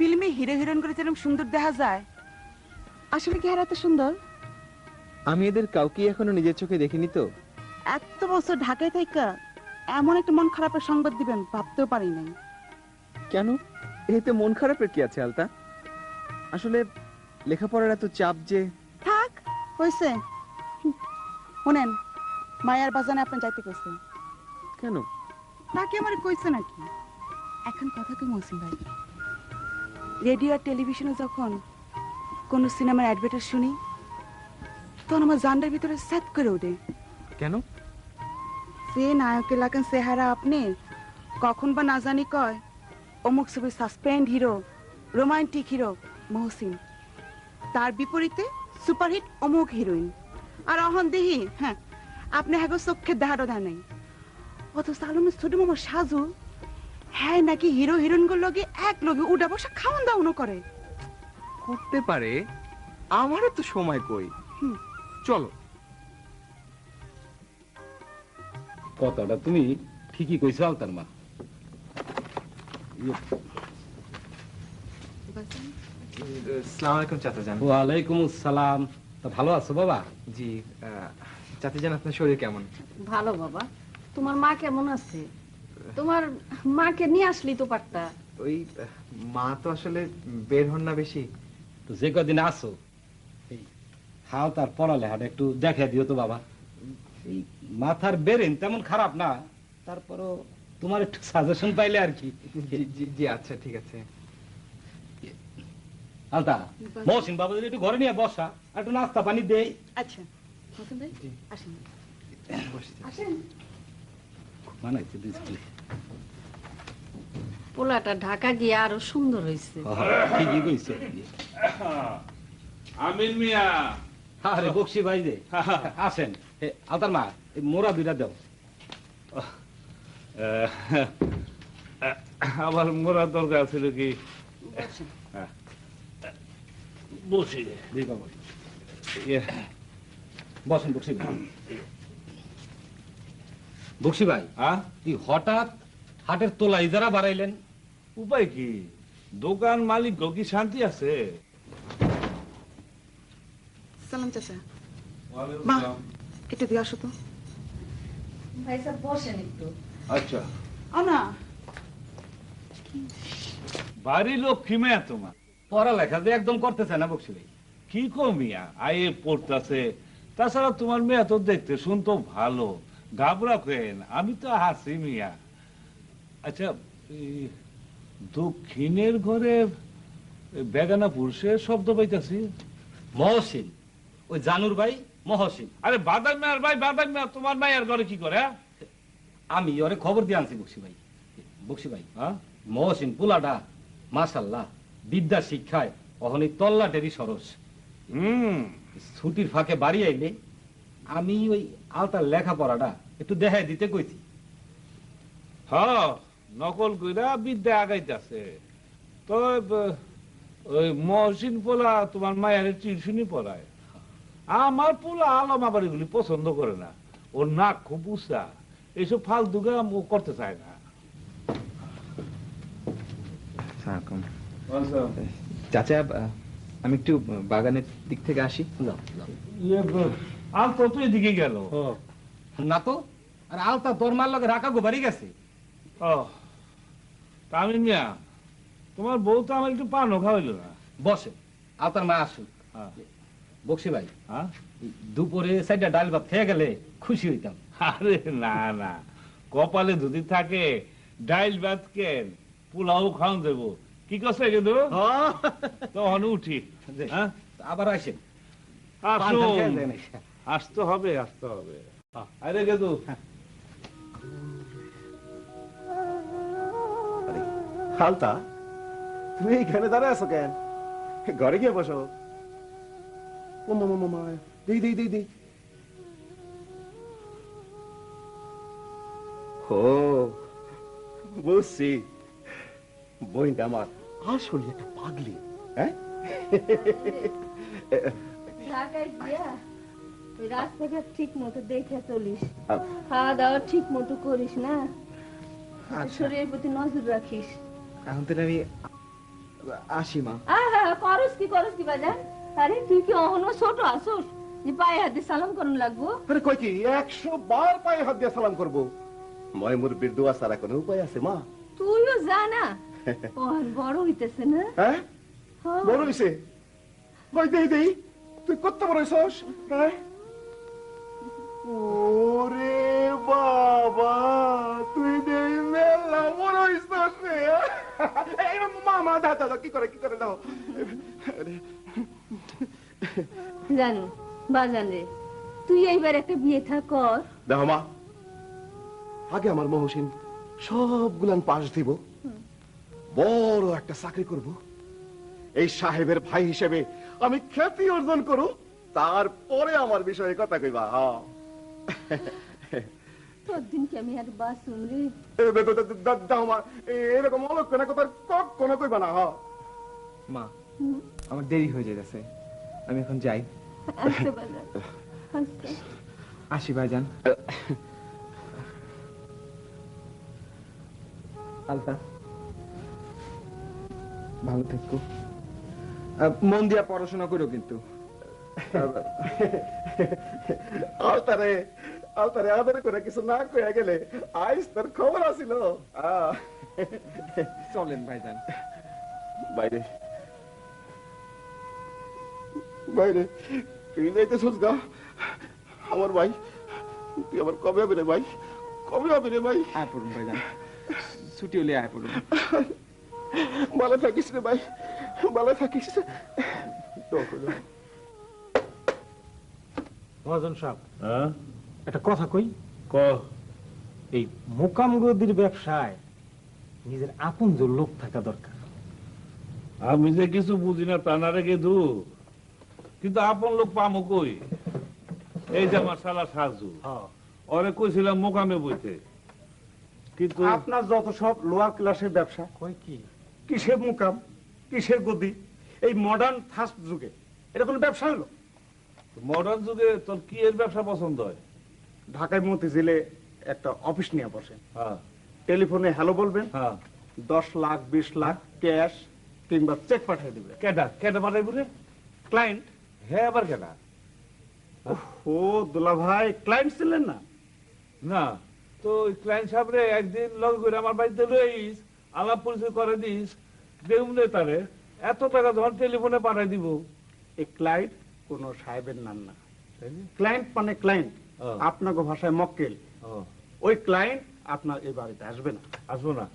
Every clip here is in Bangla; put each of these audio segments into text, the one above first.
ফিল্মে হিরো হিরোইন করে যেরকম সুন্দর দেখা যায় আসলে কি এত সুন্দর? আমি এদের কাউকে এখনো নিজের চোখে দেখিনি তো। এত বছর ঢাকায় থাইকা এমন একটা মন খারাপের সংবাদ দিবেন ভাবতেও পারি নাই। কেন, এতে মন খারাপের কি আছে আলতা? আসলে লেখাপড়ার এত চাপ যে। থাক, হয়েছে। শুনেন, মায়ার বাজানে আপনি যাইতে কইছে। কেন? তাকে আমার কইছে নাকি? এখন কথা তো মহসিন ভাই, রেডিও আর টেলিভিশনে যখন কোন সিনেমার অ্যাডভার্টাইজ শুনি তখন আমার জানটার ভিতরে স্যাত করে ওঠে। কেন? সে নায়কের লাগান চেহারা আপনি কখন বা না জানি কয় অমুক ছবির suspend hero, romantic hero Mohsin, তার বিপরীতে সুপারহিট অমুক হিরোইন। আর অহন দেহি হ্যাঁ আপনি হ্যাঁ চোখের দেখাটা দেয় নাই। অত সালমের ছোট মামা সাজু হ্যাঁ নাকি হিরো হিরোইন গুলো লগে এক লগে উডা বসা খাওয়ান দাওয়ানো করে। করতে পারে, আমারও তো সময় কই। চলো। কথাটা তুমি ঠিকই কইছো আলতার মা। আসসালামু আলাইকুম চাচাজান। ওয়ালাইকুম আসসালাম। তা ভালো আছো বাবা? জি। চাচাজান, আপনার শরীর কেমন? ভালো বাবা। তোমার মা কেমন আছে? তোমার মাকে নিয়ে আসলি তো পারতা। ওই মা তো আসলে বের হন না বেশি। তো যে কদিন আসো হাও তার পড়ালেখাটা একটু দেখে দিও তো বাবা। এই মাথার বেরেন তেমন খারাপ না, তারপরও তোমার একটু সাজেশন পাইলে আর কি। জি আচ্ছা ঠিক আছে। আলতা, মহসিন বাবা যদি একটু ঘরে নিয়ে বসা, একটু নাস্তা পানি দেই। আচ্ছা মহসিন ভাই আসেন। আসেন। মানাইছে ডিসপ্লে। পোলাটা ঢাকা গিয়ে আরো সুন্দর হয়েছে। ঠিকই কইছো। আমিন মিয়া। আরে বকশি ভাই যে আসেন। আলতার মা এই মোরা দুইটা দাও। আমার মোরা দরকার ছিল কি? বসি। বসেন বকশি ভাই। বকশি ভাই, তুই হঠাৎ হাটের তোলা ইজারা বাড়াইলেন? উপায় কি? দোকান মালিক কি শান্তি আছে? সালাম চাচা। মা একটু দিয়ে আসো তো। ভাই সাহেব বসেন একটু। আচ্ছা। না বাড়ি লক্ষ্মী মেয়া তোমার পড়ালেখা যে একদম করতেছে না বকশি ভাই। কি কমিয়া আয়ে পড়তেছে। তাছাড়া তোমার মেয়ে তো দেখতে শুনতো ভালো, ঘাবড়া কেন? আমি তো হাসি মিয়া। আচ্ছা, দক্ষিণের ঘরে বেগানা পুরুষের শব্দ পাইতাছি। মহসিন, ওই জানুর ভাই মহসিন। আরে বাদাম মেয়ার ভাই, বাদাম মেয়া তোমার মায়ের ঘরে কি করে? আমি ওরে খবর দিয়ে আনছি বকশি ভাই। বকশি ভাই, মহসিন পুলাডা মাশাল্লাহ বিদ্যা শিক্ষায় অহনি তল্লাটেরই সরস। ছুটির ফাঁকে বাড়ি আইলে আমি ওই আলতার লেখাপড়াটা একটু দেখাই দিতে কইছি। হ্যাঁ, নকল কইরা বিদ্যা আগাইতেছে। তো ওই মহসিন পোলা তোমার মায়ের টিউশনি পড়ায়। আমার পোলা আলমা বাড়িগুলি পছন্দ করে না, ওর নাক খুব উঁচা, এইসব ফালতু কাম ও করতে চায় না। চাচা, আমি একটু বাগানের দিক থেকে আসি। আলতা তো এদিকে গেল না তো, আর আলতা তোর মার লগে রাখা গোবারি গেছে। তামিম মিয়া, তোমার বউ তো আমার একটু পানও খাওয়াইলো না। বসে, আলতার মা আসুক। বকশি ভাই, দুপুরে সাইডটা ডাল ভাত খেয়ে গেলে খুশি হইতাম। আরে না না, কপালে যদি থাকে ডাইল ভাত কেন, পোলাও খাওয়ান দেবো। কি করছে কিন্তু তখন উঠি। আবার আসে। আসতে হবে, আসতে হবে। আরে গেদু, হালতা, তুমি এখানে দাঁড়ায় আছো কেন? ঘরে গিয়ে বসো। ও মামা মামা, দি দি দি দি। ও বুঝছি, বইটা আমার আসলে একটা পাগলি। হ্যাঁ, ঢাকায় গিয়া ওই রাস্তাঘাট ঠিক মতো দেখে চলিস, খাওয়া দাওয়া ঠিক মতো করিস না, শরীরের প্রতি নজর রাখিস। এখন তো আমি আসি মা। করস কি বাজান? আরে তুই কি অহনো ছোট আসোস যে পায়ে হাতে সালাম করুন লাগবো? আরে কই কি 100 বার পায়ে হাত দিয়ে সালাম করব? ময় মুরব্বির দোয়া ছাড়া কোনো উপায় আছে মা? তুইও জানা ওর বড় হইতেছে না? হ্যাঁ হ্যাঁ। বড় হইছে? কই দেই দেই তুই কত বড় হইছস? হ্যাঁ ওরে বাবা তুই দেই মেলা বড় হইছস রে। এই মামা দাদা কি করে দাও। জানো বাজান রে, তুই এইবার একটা বিয়ে থা কর। দেখো মা, আগে আমার মহসিন সবগুলান পাশ দিব, বড় একটা চাকরি করব, এই সাহেবের ভাই হিসেবে আমি খ্যাতি অর্জন করব, তারপরে আমার বিষয়ে কথা কইবা। তোর দিন কি আমি আর বাসুম রে? দাও মা, এরকম অলক্ষণে কথা কখনো কইবা না। মা আমার দেরি হয়ে যাচ্ছে, আমি এখন যাই। আচ্ছা বাজান, আচ্ছা। আসি ভাইজান। আলতা ভালো থাকো, মন দিয়া পড়াশোনা করো কিন্তু। আলতারে আলতারে আদর করে কিছু না কইয়া গেলে আইস তোর খবর আছিল। চলেন ভাইজান। বাইরে বাইরে তুই যাইতেছিস গা? আমার ভাই তুই আবার কবে হবে রে ভাই? কবে হবে রে ভাই? আয় পড়ুন ভাইজান, ছুটি হলে আয় পড়ুন। ভালো থাকিস রে ভাই, ভালো থাকিস। মহাজন সাহেব, হ্যাঁ একটা কথা কই। ক এই মোকাম গদির ব্যবসায় নিজের আপনজন লোক থাকা দরকার। আমি যে কিছু বুঝি না তা না রেখে দু, কিন্তু আপন লোক পামো কই? এই যে আমার শালা সাজু, ওরে কইছিলাম মোকামে বইতে, কিন্তু আপনার যত সব লোয়ার ক্লাসের ব্যবসা, কই কি কিসের মুকাম, কিসের গদি, এই মডার্ন ফাস্ট যুগে এটা কোনো ব্যবসা হলো? মডার্ন যুগে তোর কি এর ব্যবসা পছন্দ হয়? ঢাকায় মতিঝিলে একটা অফিস নিয়ে বসে, হ্যাঁ টেলিফোনে হ্যালো বলবেন, হ্যাঁ 10 লাখ 20 লাখ ক্যাশ কিংবা চেক পাঠিয়ে দিবে। কেডা কেডা পাঠাই বলে? ক্লায়েন্ট? হ্যাঁ আবার কেডা? ও দুলা ভাই, ক্লায়েন্ট ছিলেন না? না তো ওই ক্লায়েন্ট সাহেবরে একদিন লগ করে আমার বাড়িতে লইস, আলাপ পরিচয় করে দিস, দেখুন তারে এত টাকা যখন টেলিফোনে পাঠাই দিব। এই ক্লায়েন্ট কোন সাহেবের নাম না, ক্লায়েন্ট মানে ক্লায়েন্ট, ও। আপনাকে ভাষায় মক্কেল। ও ওই ক্লায়েন্ট আপনার এই বাড়িতে আসবে না। আসবো না,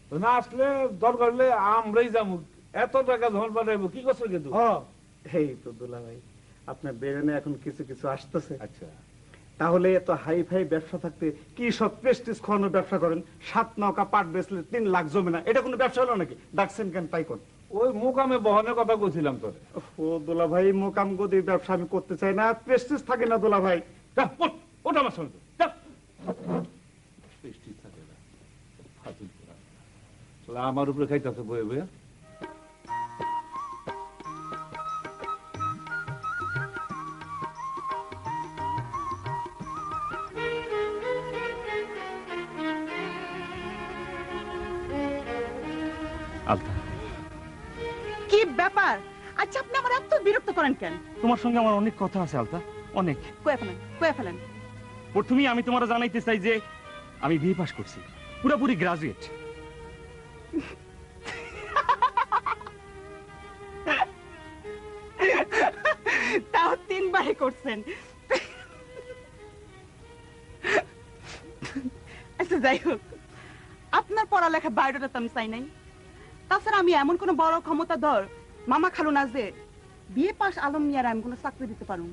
তো না আসলে দরকার হলে আমরাই যাবো, এত টাকা যখন পাঠাইবো কি করছো কিন্তু? এই তো দুলা ভাই, আপনার বেরেনে এখন কিছু কিছু আসতেছে। আচ্ছা তাহলে এত হাই ফাই ব্যবসা থাকতে কি সব প্রেস্টিজ খাওয়ানোর ব্যবসা করেন? 7 নৌকা পাট বেচলে 3 লাখ জমে না, এটা কোনো ব্যবসা হলো নাকি? ডাকছেন কেন তাই কর। ওই মোকামে বহনের কথা বলছিলাম তোরে। ও দুলা ভাই, মোকাম গদির ব্যবসা আমি করতে চাই না, প্রেস্টিজ থাকে না দুলা ভাই। যা, ওঠ, ওঠ আমার সঙ্গে, যা। প্রেস্টিজ থাকে না, ফাজিল পোড়া। শালা আমার উপরে খাইতেছে বয়ে বয়ে। আলতা, কি ব্যাপার? আচ্ছা আপনি আমার এত বিরক্ত করেন কেন? তোমার সঙ্গে আমার অনেক কথা আছে আলতা, অনেক। কয়ে ফেলেন। প্রথমেই আমি তোমার জানাইতে চাই যে আমি বিএ পাস করছি, পুরোপুরি গ্রাজুয়েট। তাও 3 বারে করছেন। আচ্ছা যাই হোক, আপনার পড়ালেখা বায়োডাটা তো আমি চাই নাই। তাছাড়া আমি এমন কোন বড় ক্ষমতাধর মামা খালু না যে বিয়ে পাস আলম মিয়ার আমি কোনো চাকরি দিতে পারুন।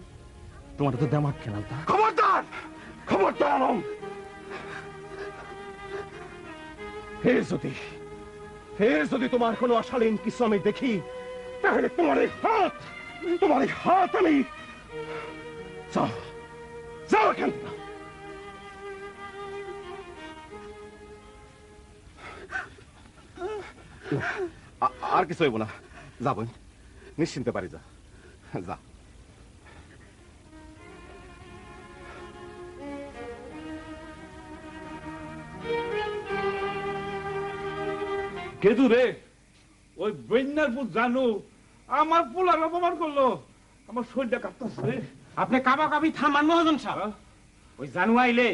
তোমার তো দেমাগ কেন আলতা? খবরদার, খবরদার আলম। ফের যদি তোমার কোনো অশালীন কিছু আমি দেখি, তাহলে তোমার এই হাত আমি যাও যাও এখান থেকে। আর কিছু হইব না, যাবো নিশ্চিন্তে পারি, যা যা। কেদু রে, ওই বন্যারপুর জানু আমার পোলার অপমান করলো, আমার শরীরটা কাঁপতেছে। আপনি কাবাকাবি থামান মহাজন সাহেব। ওই জানু আইলে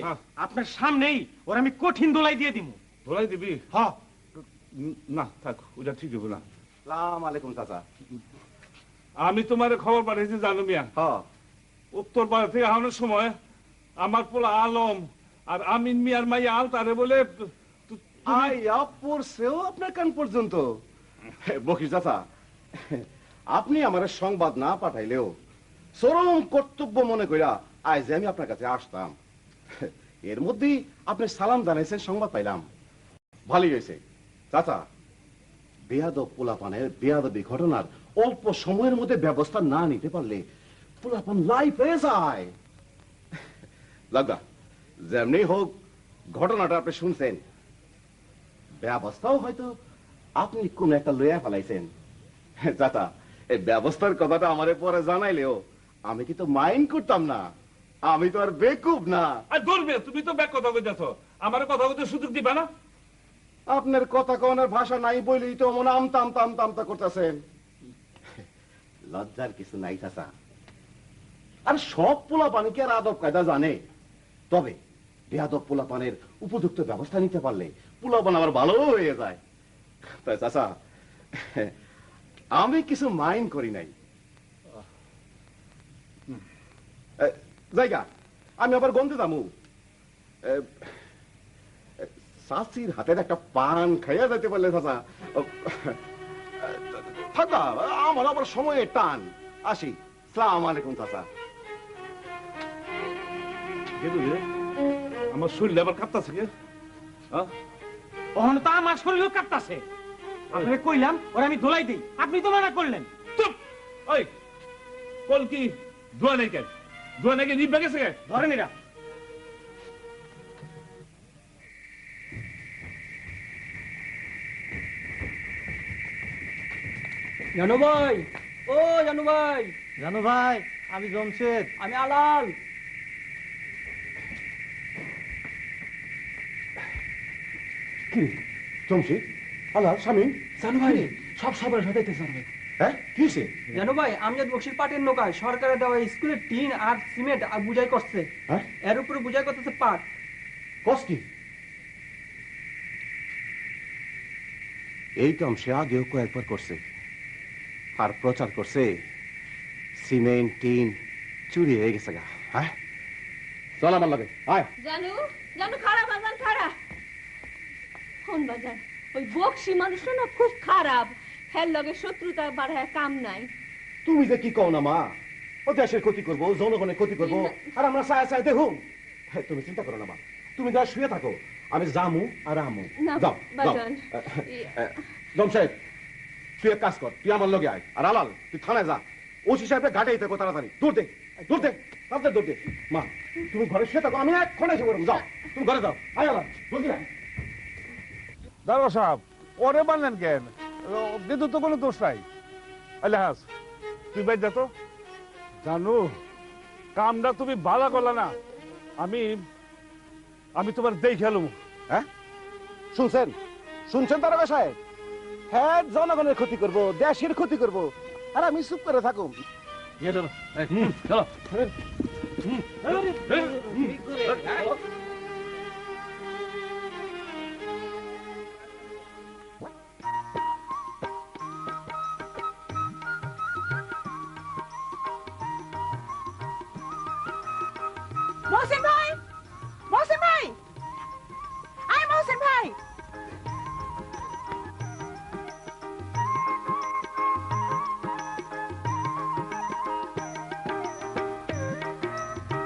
আপনার সামনেই ওর আমি কঠিন দোলাই দিয়ে দিব। ধরাই দিবি? হ্যাঁ। না থাক, ওটা ঠিক হবে না। সালাম আলাইকুম চাচা। আমি তোমার খবর পাঠিয়েছি জানু মিয়া। হ্যাঁ, উত্তর পাড়া থেকে আনার সময় আমার পোলা আলম আর আমিন মিয়ার মাইয়া আলতারে বলে আইয়া পড়ছেও আপনার কান পর্যন্ত। বকির চাচা, আপনি আমার সংবাদ না পাঠাইলেও চরম কর্তব্য মনে কইরা আজ আমি আপনার কাছে আসতাম। এর মধ্যেই আপনি সালাম জানাইছেন, সংবাদ পাইলাম, ভালোই হয়েছে। চাচা, বেয়াদব পোলাপানের বেয়াদবি ঘটনার অল্প সময়ের মধ্যে ব্যবস্থা না নিতে পারলে পোলাপান লাইফ হয়ে যায়। লাগা যেমনি হোক ঘটনাটা আপনি শুনছেন, ব্যবস্থাও হয়তো আপনি কোন একটা লইয়া ফেলাইছেন। চাচা, এই ব্যবস্থার কথাটা আমারে পরে জানাইলেও আমি কি তো মাইন্ড করতাম না, আমি তো আর বেকুব না। ধরবে, তুমি তো ব্যাক কথা কইতেছ, আমার কথা কইতে সুযোগ দিবা না। আপনার কথা কওয়ার ভাষা নাই বলেই তো মনে আমতা আমতা আমতা আমতা করতেছেন। লজ্জার কিছু নাই চাচা। আর সব পোলাপানি কি আর আদব কায়দা জানে? তবে বেয়াদব পোলাপানের উপযুক্ত ব্যবস্থা নিতে পারলে পোলাপান আবার ভালো হয়ে যায়। তাই চাচা, আমি কিছু মাইন্ড করি নাই। জায়গা আমি আবার গন্ধে যাবো। চাচির হাতের একটা পান খাইয়া যেতে পারলে চাচা থাকা, আমার আবার সময়ের টান। আসি, সালাম আলাইকুম চাচা। আমার শরীর আবার কাঁপতাছে কে? ওখানে তো আমার শরীরও কাঁপতাছে। আপনাকে কইলাম ওরা আমি দোলাই দিই, আপনি তো মানা করলেন। চুপ! ওই কল কি দোয়া নেই কেন? দোয়া নাকি নিবে গেছে কে? ধরেন এরা। জানু ভাই, ও জানু ভাই। জানু ভাই, আমি জমশেদ। আমি আলাল। কি জমশিদ, আল্লাহ, স্বামী? জানু ভাই সব সবার সাথে জানবে। হ্যাঁ, কি হয়েছে? জানু ভাই, আমজাদ বক্সির পাটের নৌকায় সরকারের দেওয়া স্কুলের টিন আর সিমেন্ট আর বুঝাই করছে। হ্যাঁ, এর উপরে বুঝাই করতেছে পাট। কস কি? এই কাম সে আগেও কয়েকবার করছে, আর প্রচার করছে সিমেন্ট টিন চুরি হয়ে গেছে গা। হ্যাঁ, চল আমার লাগে, আয়। জানু, জানু খারাপ বাজান খারাপ। কোন বাজান? ওই বক্সি মানুষটা না খুব খারাপ। হের লগে শত্রুতা বাড়ায় কাম নাই। তুমি যে কি কও না মা, ও দেশের ক্ষতি করবো, জনগণের ক্ষতি করবো, আর আমরা চায় চায় দেখুন। তুমি চিন্তা করো না মা, তুমি যা শুয়ে থাকো, আমি জামু আর আমু। না যাও যাও। বাজান। জমশেদ, তুই এক কাজ কর, তুই আমার লগে আয়। আর আলাল, তুই থানায় যা, ওসি সাহেবের ঘাটে থাকো, তাড়াতাড়ি দৌড় দে, দৌড় দে, তাড়াতাড়ি দৌড় দে। মা, তুমি ঘরে শুয়ে থাকো, আমি এক্ষণ এসে করবো। যাও, তুমি ঘরে যাও। আয় আলাল, জলদি আয়। দারোগা সাহেব, ওরে বানলেন কেন? কিন্তু তো কোনো দোষ নাই। আল্লাহ, তুই বাইর যা তো। জানো, কামটা তুমি ভালো করলা না। আমি তোমার দেই খেলুম। হ্যাঁ, শুনছেন? শুনছেন দারোগা সাহেব? হ্যাঁ, জনগণের ক্ষতি করবো, দেশের ক্ষতি করবো, আর আমি চুপ করে থাকুম। চলো। মহসিন ভাই, মহসিন ভাই, আয় মহসিন ভাই।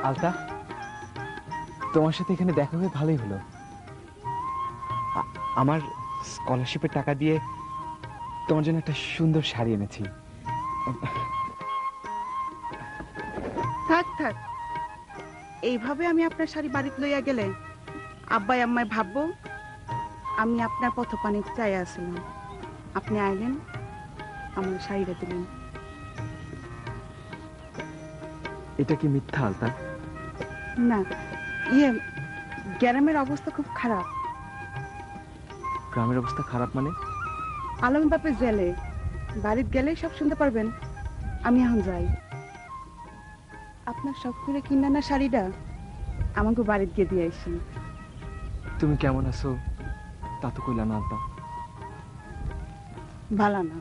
আলতা, তোমার সাথে এখানে দেখা হয়ে ভালোই হলো। আমার স্কলারশিপের টাকা দিয়ে তোমার জন্য একটা সুন্দর শাড়ি এনেছি। থাক থাক, এইভাবে আমি আপনার শাড়ি বাড়িতে লইয়া গেলে আব্বাই আম্মায় ভাববো আমি আপনার পথপানি চাই আসলাম। আপনি আইলেন, আমার শাড়িটা দিলেন। এটা কি মিথ্যা আলতা? না, গ্রামের অবস্থা খুব খারাপ। গ্রামের অবস্থা খারাপ মানে? আলম বাপে জেলে, বাড়িতে গেলেই সব শুনতে পারবেন। আমি এখন যাই। আপনার শখ করে কিনা না শাড়িটা আমাকে বাড়িতে গিয়ে দিয়ে আসি। তুমি কেমন আছো তা তো কইলা না আব্বা। ভালো না।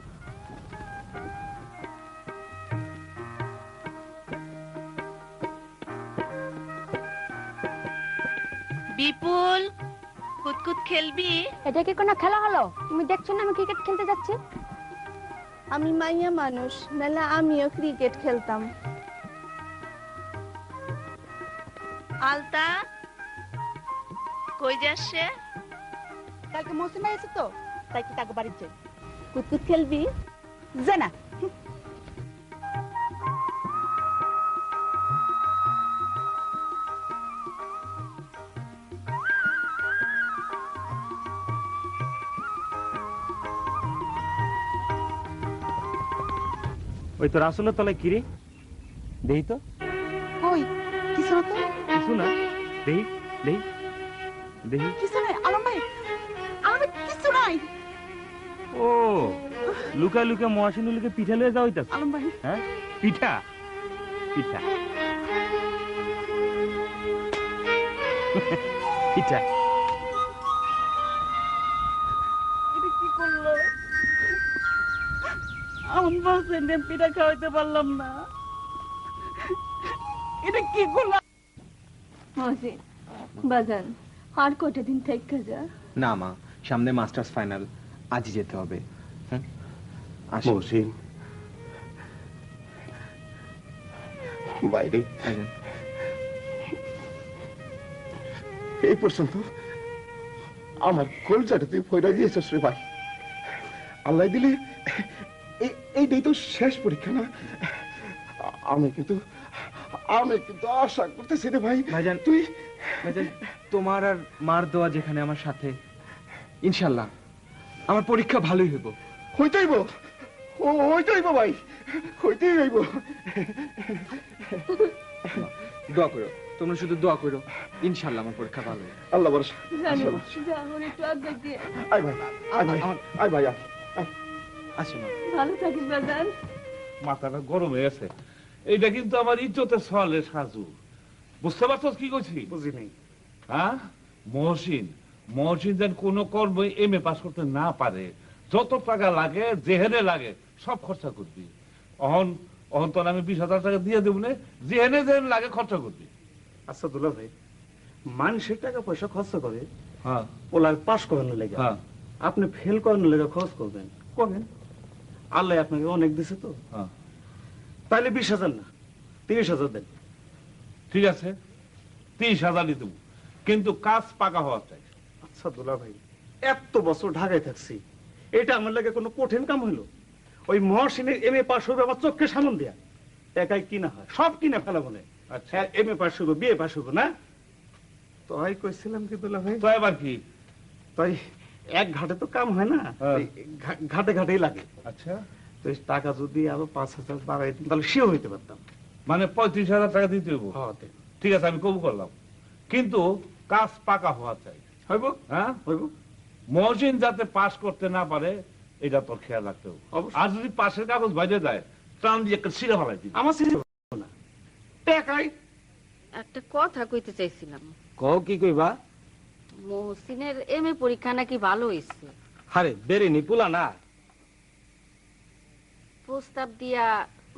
বিপুল, কুতকুত খেলবি? এটা কি কোনো খেলা হলো? তুমি দেখছো না আমি ক্রিকেট খেলতে যাচ্ছি? আমি মাইয়া মানুষ, নাহলে আমিও ক্রিকেট খেলতাম। আলতা কই যাচ্ছে? কালকে মৌসুম এসে তো, তাই কি তাকে বাড়িতে যাই। কুতকুত খেলবি? যা না। ওই তো রাসুলের তলায় কিরে দেই তো। কই কিছু না তো। কিছু না, দেই দেই দেই। কিছু নাই আলম ভাই, আমার কিছু নাই। ও লুকা লুকা মহাসিনুলকে পিঠা লয়ে যাও হইতাছে। আলম ভাই হ্যাঁ পিঠা পিঠা পিঠা। এটা কি করলো? আমার বলছেন পিঠা খাওয়াইতে পারলাম না। এটা কি করলো? মহসিন বাজান আর কটা দিন থেকে যা। না মা, সামনে মাস্টার্স ফাইনাল, আজই যেতে হবে। হ্যাঁ আসি। মহসিন বাইরে আসেন। এই পর্যন্ত আমার কলজাটা তুই ফয়রা দিয়েছিস রে ভাই। আল্লাহ দিলে এইটাই তো শেষ পরীক্ষা না? আমি কিন্তু আশা করতেছি রে ভাই। ভাইজান তুই ভাইজান, তোমার আর মার দোয়া যেখানে আমার সাথে, ইনশাল্লাহ আমার পরীক্ষা ভালোই হইব। হইতেইব, হইতেইব ভাই, হইতেই হইব। দোয়া করো, তোমরা শুধু দোয়া করো, ইনশাল্লাহ আমার পরীক্ষা ভালো হবে। আল্লাহ ভরসা। জানো যা আমার একটু আগে দিয়ে। আয় ভাই, আয় ভাই, আয় ভাই, আয়। আসি মা। ভালো থাকিস বাজান। মাথাটা গরম হয়ে গেছে। এইটা কিন্তু আমার ইজ্জতের সওয়ালের সাজু। বুঝতে পারছস কি করছি? বুঝি নাই। হ্যাঁ মহসিন যেন কোনো কর্ম এমএ পাস করতে না পারে, যত টাকা লাগে যেহেনে লাগে সব খরচা করবি। অহন তো আমি 20,000 টাকা দিয়ে দেবো না, যেহেনে লাগে খরচা করবি। আচ্ছা দুলা ভাই, মানুষের টাকা পয়সা খরচ করে হ্যাঁ ওলার পাস করানোর লেগে, হ্যাঁ আপনি ফেল করানোর লেগে খরচ করবেন করেন। আল্লাহ আপনাকে অনেক দিছে তো, হ্যাঁ তাহলে 20,000 না 30,000 দেন। ঠিক আছে, 30,000 দেবো, কিন্তু কাজ পাকা হওয়া চাই। আচ্ছা দুলা ভাই, এত বছর ঢাকায় থাকছি, এটা আমার লাগে কোনো কঠিন কাম হইলো? ওই মহসিনের এমএ পাস হবে আমার চোখকে সামন দিয়া, একাই কিনা হয়, সব কিনে ফেলা মনে। আচ্ছা হ্যাঁ এমএ পাস হবো, বিএ পাস হবো না? তো আমি কইছিলাম কি দুলা ভাই, তো এবার কি? তাই এক ঘাটে তো কাম হয় না, হ্যাঁ। এই ঘাটে ঘাটেই লাগে। আচ্ছা তো এই টাকা যদি আরো 5,000 বাড়াই দিন তাহলে সেও হইতে পারতাম। মানে 35,000 টাকা দিতে হইব। হ্যাঁ দেন। ঠিক আছে, আমি কবুল করলাম, কিন্তু কাজ পাকা হওয়া চাই। হইব হ্যাঁ হইব। মহসিন যাতে পাস করতে না পারে এটা তোর খেয়াল রাখতে হবে। অবশ্যই। আর যদি পাশের কাগজ বাইরে যায়, টান দিয়ে একটা ছিঁড়ে ফেলাই দিবি। আমার সিরিজ না টাকাই। একটা কথা কইতে চাইছিলাম। কও কি কইবা? মহসিনের এমএ পরীক্ষা নাকি ভালো হইছে। আরে বেরেনি পুলা না। প্রস্তাব দিয়া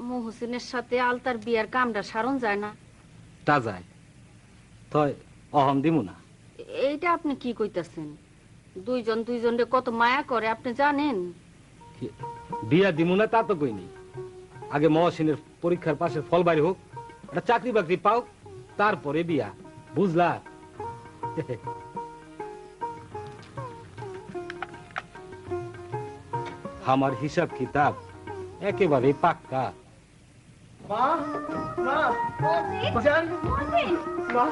মহসিনের সাথে আলতার বিয়ার কামটা সারণ যায় না? তা যায় তয় অহম দিমু না। এইটা আপনি কি কইতাছেন? দুইজন দুইজনরে কত মায়া করে আপনি জানেন? বিয়া দিমু না তা তো কইনি, আগে মহসিনের পরীক্ষার পাশের ফল বাইরে হোক, একটা চাকরি বাকরি পাও, তারপরে বিয়া, বুঝলা? আমার হিসাব কিতাব একেবারে পাক্কা। মা মা বাজান, মা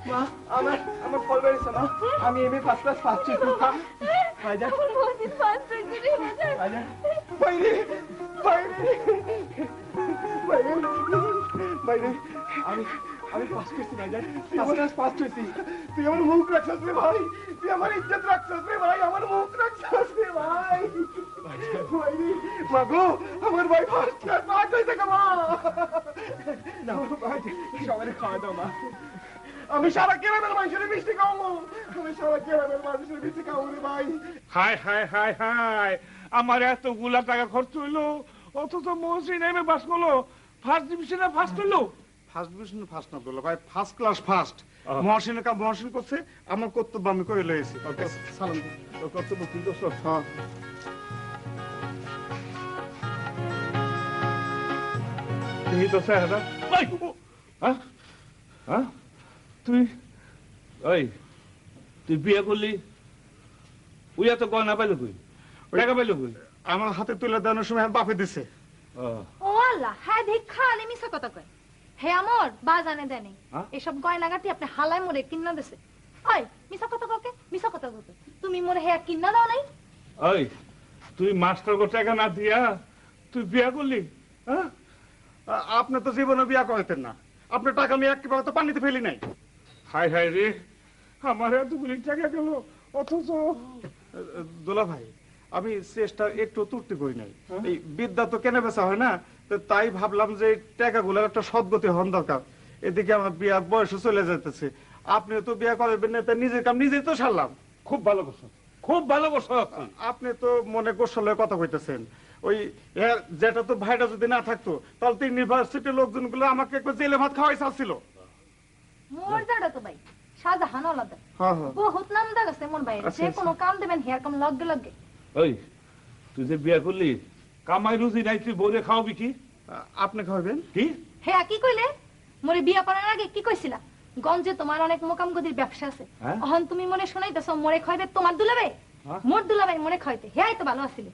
মা আমার ফল বেরিয়েছে মা, আমি এমএ ফার্স্ট ক্লাস পাচ্ছি। বাজান বাজান বাইরে বাইরে বাইরে বাইরে, আমি আমি ফার্স্ট হইছি ভাইজান, ফার্স্ট হইছি। তুই আমার মুখ রাখছিস রে ভাই, তুই আমার ইজ্জত রাখছিস রে ভাই, আমার মুখ রাখছিস রে ভাই। ভাই রে, মাগো আমার ভাই ফার্স্ট ক্লাস পাস হইছে কামা। না ভাই, সবারে খাওয়া দাও মা। আমি সারা গ্রামের মানুষের মিষ্টি খাওয়াবো, আমি সারা গ্রামের মানুষের মিষ্টি খাওয়াবো রে ভাই। হায় হায় হায় হায়, আমার এতগুলা টাকা খরচ হইলো, অথচ মহসিন এমএ পাস করলো, ফার্স্ট ডিভিশনে ফার্স্ট হইলো। ফার্স্ট ডিভিশন ফার্স্ট না বলো ভাই, ফার্স্ট ক্লাস ফার্স্ট। মহসিনের কাম মহসিন করছে, আমার কর্তব্য আমি করে লয়েছি। সালাম তোর কর্তব্য কি করছো? হ্যাঁ এই তো স্যার, হ্যাঁ হ্যাঁ, তুই ওই তুই বিয়ে করলি, ওই এত গয়না পাইলো কই, টাকা পাইলো কই? আমার হাতে তুলে দেওয়ার সময় আমার বাপে দিছে। ও আল্লাহ, হ্যাঁ দেখ খালি মিছা কথা কয়। হে আমর বাজানে দেনে এসব গয়নাগাটি আপনি হালাই মোরে কিন্না দেছে। ওই মিছা কথা কাকে, মিছা কথা কইতে তুমি মোরে হে কিন্না দাও নাই? ওই তুই মাস্টার কো টাকা না দিয়া তুই বিয়ে করলি? হ্যাঁ, আপনি তো জীবনে বিয়া করতেন না, আপনার টাকা আমি একেবারে তো পানিতে ফেলি নাই। হায় হায় রে, আমার এতগুলি টাকা গেল, অথচ দোলা ভাই আমি চেষ্টা একটু ত্রুটি করি নাই। এই বিদ্যা তো কেনে বেচা হয় না, তো তাই ভাবলাম যে টাকাগুলোর একটা সদ্গতি হন দরকার। এদিকে আমার বিয়ার বয়স চলে যেতেছে, আপনি তো বিয়া করবেন না, তাই নিজের কাম নিজেই তো সারলাম। খুব ভালো করছো, খুব ভালো করছো। আপনি তো মনে কৌশলের কথা কইতেছেন। ওই যেটা তো ভাইটা যদি না থাকতো তাহলে তো ইউনিভার্সিটির লোকজনগুলো আমাকে একবার জেলে ভাত খাওয়াই চাচ্ছিল। মোর জাড়া তো ভাই শাহজাহান ওলাদা, হ্যাঁ হ্যাঁ বহুত নাম দাগাছে মোর ভাই, যে কোনো কাম দেবেন হেয়ার কাম লগে লগে। ওই তুই যে বিয়ে করলি, কামাই রুজি নাই, তুই বউরে খাওয়াবি কি? আপনি খাওয়াবেন কি? হে কি কইলে? মোরে বিয়া করার আগে কি কইছিলা? গঞ্জে তোমার অনেক মোকাম গদির ব্যবসা আছে, এখন তুমি মনে শোনাইতেছো মোরে খাইবে তোমার দুলাবে, মোর দুলাবে মনে খাইতে। হেয়াই তো ভালো আছিলে।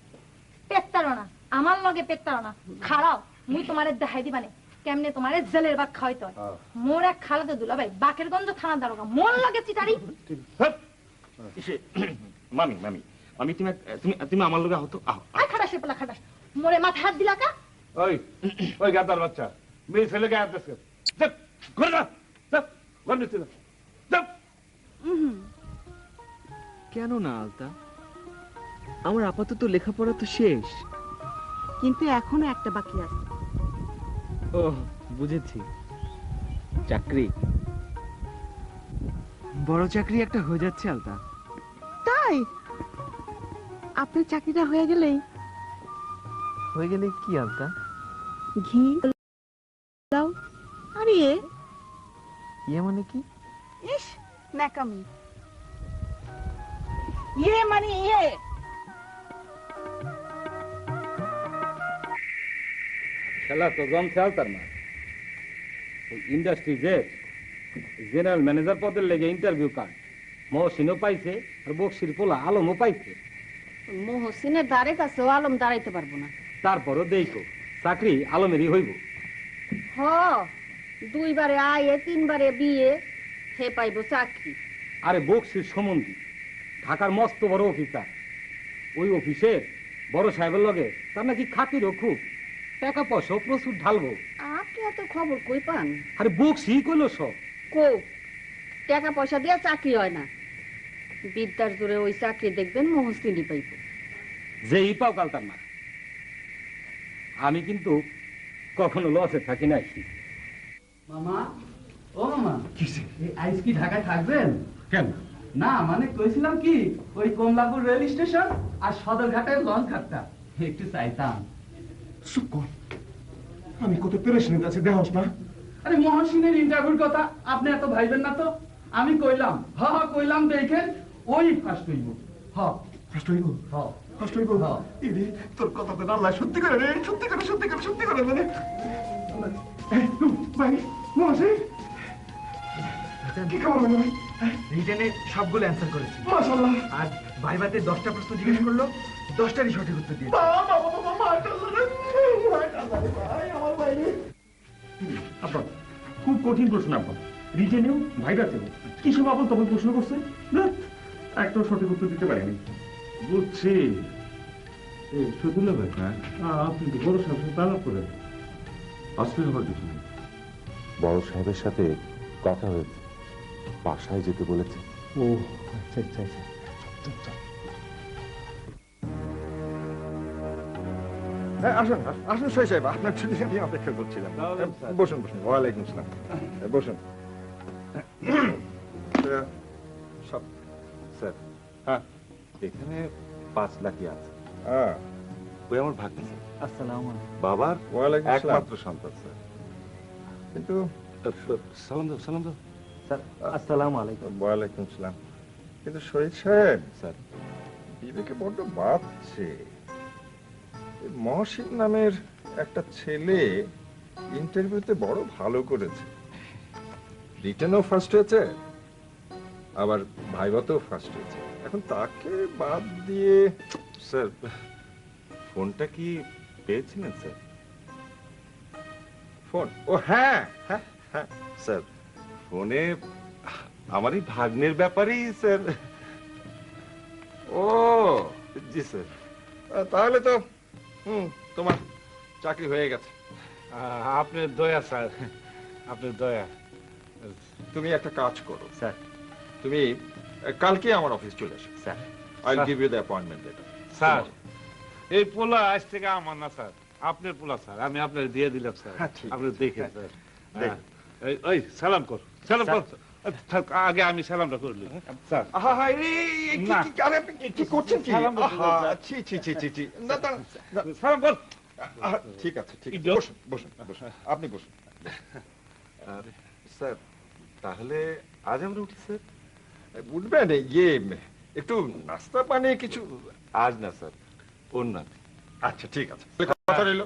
পেটতারনা আমার লগে পেটতারনা খাড়াও, মুই তোমারে দেখাই দিবানে কেমনে তোমারে জেলের ভাত খাওয়াইতে হয়। মোর এক খালাতে দুলাভাই বাকের গঞ্জ থানা দারোগা, মোর লগে চিটারি। মামি মামি মামি, তুমি তুমি তুমি আমার লগে হতো। আই খাটাস পেলা খাটাস, মোরে মাথা হাত দিলা কা? ওই ওই গাদার বাচ্চা, মেয়ে ছেলেকে হাত দিচ্ছে, চুপ করে যা, চুপ ঘর নিতে যা, চুপ। কেন না আলতা, আমার আপাতত লেখাপড়া তো শেষ, কিন্তু এখনো একটা বাকি আছে। ও বুঝেছি, চাকরি, বড় চাকরি একটা হয়ে যাচ্ছে আলতা। তাই আপনার চাকরিটা হয়ে গেলে কি আলতা? ঘি দাও। আরে ইয়ে মানে কি? ইস নাকামি, ইয়ে মানে ইয়ে। খেলা তো জম খেয়াল তার না, ইন্ডাস্ট্রি যে জেনারেল ম্যানেজার পদের লেগে ইন্টারভিউ কার্ড মহসিনও পাইছে, আর বক্সির পোলা আলমও পাইছে। মহসিনের দ্বারে কাছেও আলম দাঁড়াইতে পারবো না। তারপরও দেখো চাকরি আলমেরই হইব। হ, 2 বারে আয়ে 3 বারে বিয়ে, হে পাইব চাকরি। আরে বক্সির সম্বন্ধী ঢাকার মস্ত বড় অফিসার, ওই অফিসের বড় সাহেবের লগে তার নাকি খাতিরও খুব, টাকা পয়সাও প্রচুর ঢালবো। আপনি এত খবর কই পান? আরে বক্সি কইলো সব। কো টাকা পয়সা দিয়া চাকরি হয় না, বিদ্যার জোরে ওই চাকরি দেখবেন মহসিনই পাইব। যেই পাও কাল তার না। আমি কিন্তু কখনো লসে থাকি নাই। মামা, ও মামা, আইস কি ঢাকায় থাকবেন? কেন? না মানে কইছিলাম কি, ওই কমলাপুর রেল স্টেশন আর সদরঘাটের লঞ্চ ঘাটটা একটু চাইতাম। চুপ কর, আমি কত পেরেশানিতে আছি দেহস না। আরে মহসিনের ইন্টারভিউর কথা আপনি এত ভাইবেন না তো, আমি কইলাম কইলাম দেখেন ওই ফার্স্ট হইব। ফার্স্ট হইব, ফার্স্ট হইব। ইরে তোর কথা তো আল্লাহ সত্যি করে রে, সত্যি করে সত্যি করে সত্যি করে মানে ভাই মহসিন কি খবর ভাই? রিটেনে সবগুলো অ্যান্সার করেছি মাশাআল্লাহ। আর ভাইবাতে 10টা প্রশ্ন জিজ্ঞেস করলো, 10টারই সঠিক উত্তর দিয়েছি। আব্বা খুব কঠিন প্রশ্ন আব্বা, রিটেনেও ভাইরাতেও কি সব আবল তখন প্রশ্ন করছে, একটাও সঠিক উত্তর দিতে পারেনি। বুঝছি। শুধুলে ব্যাপার, আপনি তো বড় সাহেব তালাপ করেন, অস্থির হওয়ার কিছু নেই। বড় সাহেবের সাথে কথা হয়েছে, বাসায় যেতে বলেছে। ও আচ্ছা আচ্ছা আচ্ছা, হ্যাঁ আসুন আসুন সই সাহেব, আপনার ছুটি নিয়ে অপেক্ষা করছিলাম। বসুন বসুন। ওয়ালাইকুম আসসালাম, বসুন। সব স্যার, হ্যাঁ এখানে 5 লাখই আছে। ওই আমার ভাগ্নি স্যার। আসসালামু আলাইকুম। বাবার ওয়ালাইকুম আসসালাম। একমাত্র সন্তান স্যার। কিন্তু সালাম দাও, সালাম দাও স্যার। আসসালামু আলাইকুম। ওয়ালাইকুম আসসালাম। কিন্তু শহীদ সাহেব, স্যার বিবেকে বড্ড বাঁধছে। মহসিন নামের একটা ছেলে ইন্টারভিউতে বড় ভালো করেছে, রিটেনও ফার্স্ট হয়েছে, আবার ভাইভাতেও ফার্স্ট হয়েছে। এখন তাকে বাদ দিয়ে স্যার ফোনটা কি পেয়েছিলেন স্যার? ফোন? ও হ্যাঁ হ্যাঁ হ্যাঁ স্যার ফোনে আমারই ভাগ্নের ব্যাপারেই স্যার। ও জি স্যার। তাহলে তো তোমার চাকরি হয়ে গেছে। আপনার দয়া স্যার, আপনার দয়া। তুমি একটা কাজ করো স্যার, তুমি কালকে আমার অফিস চলে এসো sir. I will give you the appointment letter. Sir এই পোলা আজ থেকে আমার না স্যার, আপনার পোলা স্যার, আমি আপনার দিয়ে দিলাম স্যার। আপনি দেখেন স্যার। ওই সালাম কর, সালাম কর। আগে আমি সালামটা করলি স্যার। কি করছেন কি? সালাম কর। ঠিক আছে, ঠিক আছে, বসুন বসুন বসুন, আপনি বসুন। স্যার তাহলে আজ আমরা উঠি স্যার? বুঝবেন ইয়ে একটু নাস্তা পানি কিছু? আজ না স্যার, অন্য। আচ্ছা ঠিক আছে, কথা রইল।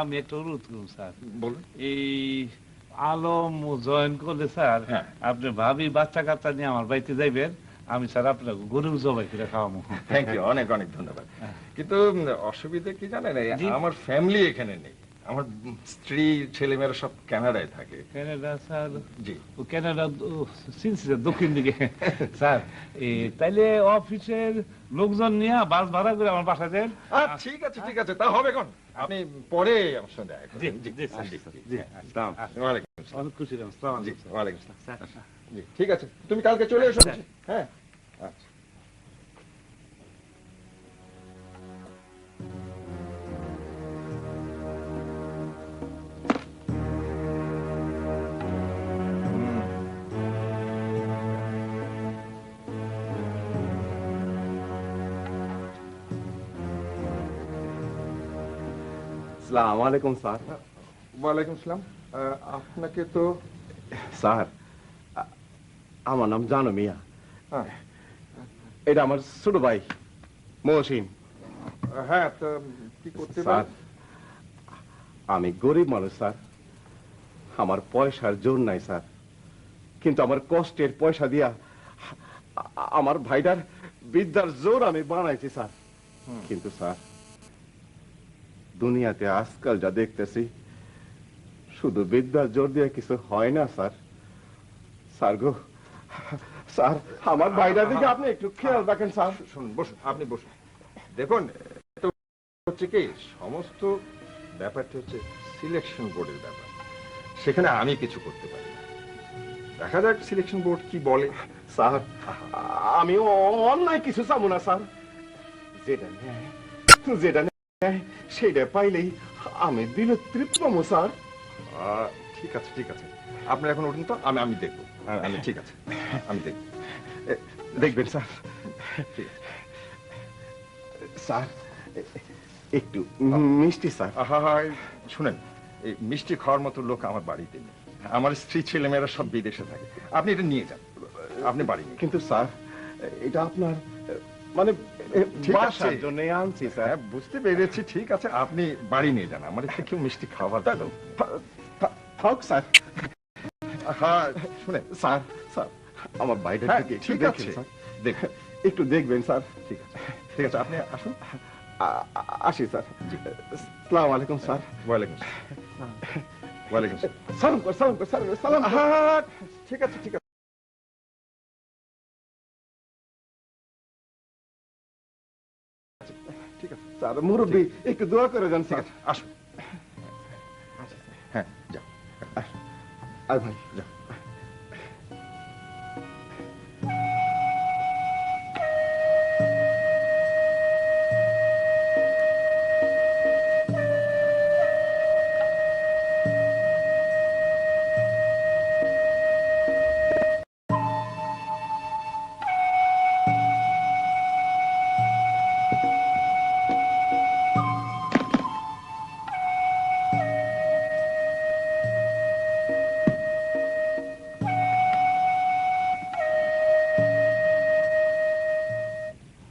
আমি একটা অনুরোধ করুন স্যার। বলুন। এই আলম জয়েন করলে স্যার, আপনি ভাবি বাচ্চা কাচ্চা নিয়ে আমার বাড়িতে যাইবেন, আমি স্যার আপনার গরু জবাই করে খাওয়াবো। থ্যাংক ইউ, অনেক অনেক ধন্যবাদ। কিন্তু অসুবিধা কি জানেন, আমার ফ্যামিলি এখানে নেই। আমার স্ত্রী ছেলেমেয়েরা সব কানাডায় থাকে। Canada sir? জি। ও কানাডা দক্ষিণ দিকে স্যার। তাইলে অফিসের লোকজন নিয়ে বাস ভাড়া করে আমার বাসায় দেন। ঠিক আছে ঠিক আছে, তা হবে কোন, আপনি পরে আমার সঙ্গে দেখা করবেন। অনেক খুশি হলাম। ওয়ালাইকুম আসসালাম। জি ঠিক আছে, তুমি কালকে চলে এসো। হ্যাঁ আচ্ছা। আসসালামু আলাইকুম স্যার। ওয়ালাইকুম আসসালাম। আপনাকে তো স্যার, আমার নাম জানো মিয়া। এটা আমার ছোট ভাই মহসিন। হ্যাঁ, তো কি করতে স্যার? আমি গরিব মানুষ স্যার, আমার পয়সার জোর নাই স্যার, কিন্তু আমার কষ্টের পয়সা দিয়া আমার ভাইটার বিদ্যার জোর আমি বানাইছি স্যার। কিন্তু স্যার, দুনিয়াতে আজকাল যা দেখতেছি, শুধু বিদ্যার জোর দিয়ে কিছু হয় না স্যার। স্যার গো, স্যার আমার ভাইটার দিকে আপনি একটু খেয়াল রাখেন স্যার। শুনুন, বসুন, আপনি বসুন। দেখুন হচ্ছে কি, সমস্ত ব্যাপারটা হচ্ছে সিলেকশন বোর্ডের ব্যাপার, সেখানে আমি কিছু করতে পারি না। দেখা যাক সিলেকশন বোর্ড কি বলে। স্যার আমি অন্যায় কিছু চাবো না স্যার, যেটা নেয় সেটা পাইলেই আমি দিলে তৃপ্ত পাবো স্যার। ঠিক আছে ঠিক আছে, আপনার এখন উঠুন তো, আমি দেখবো। আমি ঠিক আছে, আমি দেখব। দেখবেন স্যার। স্যার একটু মিষ্টি স্যার। শুনেন, এই মিষ্টি খাওয়ার মতো লোক আমার বাড়িতে নেই। আমার স্ত্রী ছেলেমেয়েরা সব বিদেশে থাকে, আপনি এটা নিয়ে যান, আপনি বাড়ি নিয়ে। কিন্তু স্যার, এটা আপনার মানে বাসার জন্য আনছি স্যার। বুঝতে পেরেছি, ঠিক আছে, আপনি বাড়ি নিয়ে যান, আমার একটু মিষ্টি খাওয়ার থাক স্যার। হ্যাঁ শুনেন স্যার, স্যার আমার বাইরের দিকে ঠিক আছে, দেখুন একটু দেখবেন স্যার। ঠিক আছে ঠিক আছে, আপনি আসুন। আসি স্যার। আসসালামু আলাইকুম স্যার। ওয়ালাইকুম ওয়ালাইকুম সালাম কর, সালাম কর স্যার, সালাম। ঠিক আছে ঠিক আছে। ঠিক আছে স্যার, মুরব্বী একটু দোয়া করে যান স্যার। আসুন। হ্যাঁ যাও। আয় ভাই যা।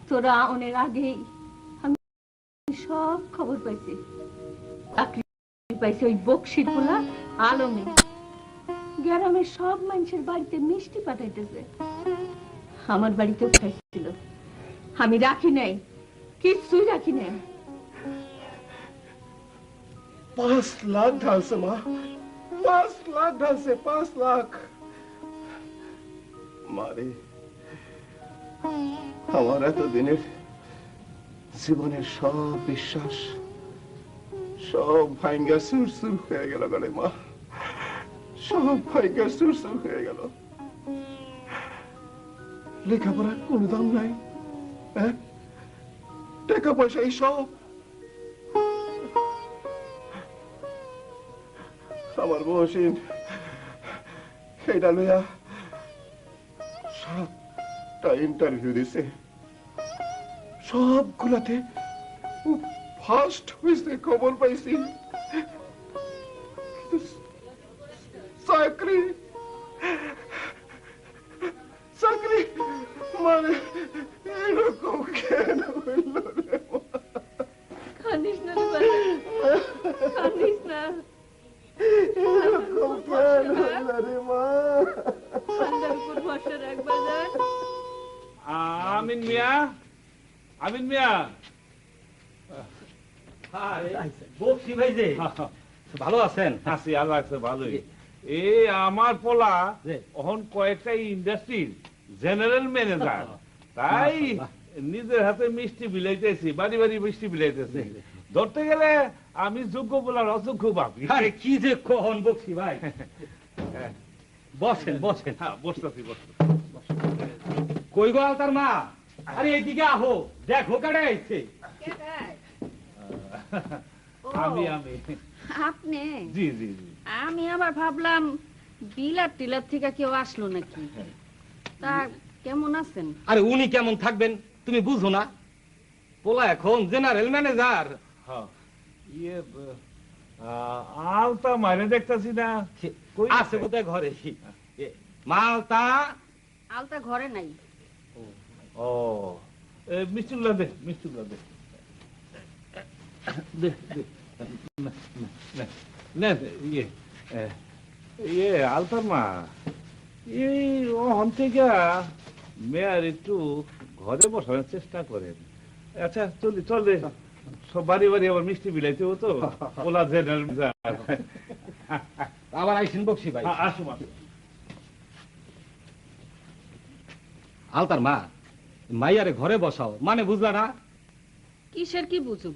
তোরা অনেক আগেই আমি সব খবর পাইছি। চাকরি পাইছি ওই বক্সির পোলা আলমে। গ্রামের সব মানুষের বাড়িতে মিষ্টি পাঠাইতেছে। আমার বাড়িতেও খাইছিল, আমি রাখি নাই, কিচ্ছুই রাখি নাই। 5 লাখ ঢালছে মা, 5 লাখ ঢালছে, 5 লাখ। মারে আমার এতদিনের জীবনের সব বিশ্বাস সব ভাঙ্গা সুরসুর হয়ে গেল গলে মা, সব ভাঙ্গা সুরসুর হয়ে গেল। লেখাপড়ার কোন দাম নাই, হ্যাঁ? টাকা পয়সা এই সব আমার মহসিন এটা লইয়া 7টা ইন্টারভিউ দিছে, সবগুলাতে ফার্স্ট হয়েছে খবর পাইছি। চাকরি চাকরি মানে এরকম কেন হইল রে? কান্দিস না রে বাবা, কান্দিস না। এরকম কেন হইল রে মা? ঠান্ডার উপর ভরসা রাখ বাজার। আমিন মিয়া, আমিন মিয়া। বক্সি ভাই যে ভালো আছেন? আছি, আল্লাহ আছে ভালোই। এই আমার পোলা এখন কয়েকটা ইন্ডাস্ট্রির জেনারেল ম্যানেজার, তাই নিজের হাতে মিষ্টি বিলাইতেছি, বাড়ি বাড়ি মিষ্টি বিলাইতেছি। ধরতে গেলে আমি যোগ্য পোলার অযোগ্য বাপি। কি যে কখন বক্সি ভাই। বসেন বসেন। বসতেছি বসতেছি। কই গো আলতার মা? আরে এইদিকে আহো, দেখো কাটা আইছে। আমি আপনি? জি জি জি। আমি আবার ভাবলাম বিলাত টিলার থেকে কেউ আসলো নাকি। তা কেমন আছেন? আরে উনি কেমন থাকবেন তুমি বুঝো না? পোলা এখন জেনারেল ম্যানেজার। ইয়ে আলতা মারে দেখতেছি না, আছে বোধহয় ঘরে। মালতা আলতা ঘরে নাই। ও মিষ্টিগুলা দে, মিষ্টিগুলা দে। দে দে না ইয়ে ইয়ে আলতার মা, এই ওখান থেকে মেয়ার একটু ঘরে বসানোর চেষ্টা করেন। আচ্ছা চলি, চল রে, সব বাড়ি বাড়ি আবার মিষ্টি বিলাইতে হতো। ওলা জেনারেল আবার আইসেন বক্সি ভাই। আসুন আসুন। আলতার মা, মাইয়ারে ঘরে বসাও মানে বুঝলা না? কিসের কি বুঝুম?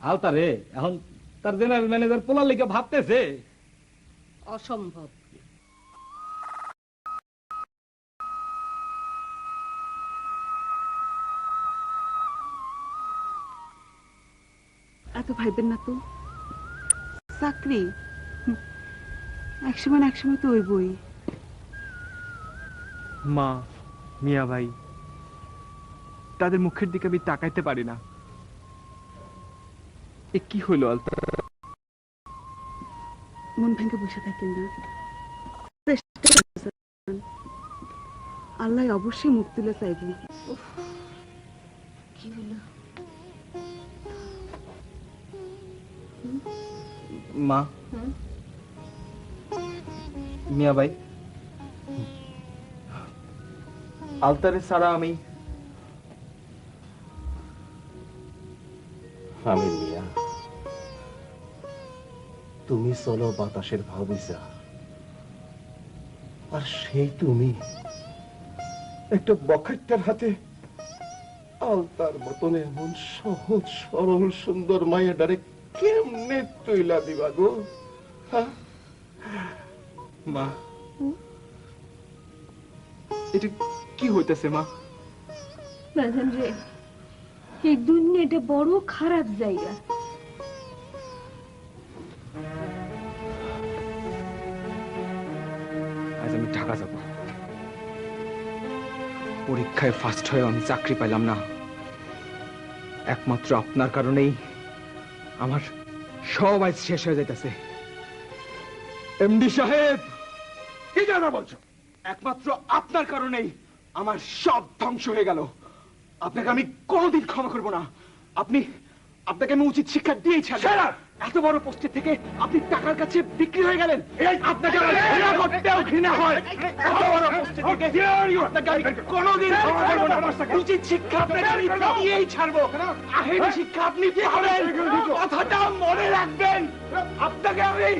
আলতারে এখন তার জেনারেল ম্যানেজার পোলার লিখে ভাবতেছে। অসম্ভব। এত ভাইবেন না তো, চাকরি একসময় না একসময় তো ওইবই। মা, মিয়া ভাই, তাদের মুখের দিকে আমি তাকাইতে পারি না। এ কি হইল আলতা? মন ভেঙে বসে থাকেন না, আল্লাহ অবশ্যই মুখ তুলে চাইবে। কি হলো? মা, মিয়া ভাই, আলতারে ছাড়া আমি মিয়া, তুমি চলো বাতাসের ভাবিসা, আর সেই তুমি একটা বখাট্টার হাতে আলতার মতন এমন সহজ সরল সুন্দর মায়ের ডারে কেমনে তৈলা দিবা গো? মা, এটা কি হইতেছে মা? বাজান রে, এই দুনিয়াটা বড় খারাপ জায়গা। আজ আমি ঢাকা যাব। পরীক্ষায় ফার্স্ট হয়ে আমি চাকরি পাইলাম না, একমাত্র আপনার কারণেই আমার সব আজ শেষ হয়ে যাইতেছে। এমডি সাহেব, কি জানা বলছো? একমাত্র আপনার কারণেই আমার সব ধ্বংস হয়ে গেল। আপনাকে আমি কোনোদিন ক্ষমা করব না। আপনাকে আমি উচিত শিক্ষা দিয়েই ছাড়ব। এত বড় পোস্টে থেকে আপনি টাকার কাছে বিক্রি হয়ে গেলেন। আপনাকে ঘৃণা করতেও ঘৃণা হয়। এত বড় পোস্টে থেকে আপনাকে আমি কোনোদিন ক্ষমা করব না। উচিত শিক্ষা আপনাকে আমি দিয়েই ছাড়বো। আহেরি শিক্ষা আপনি পাবেন, কথাটা মনে রাখবেন। আপনাকে আমি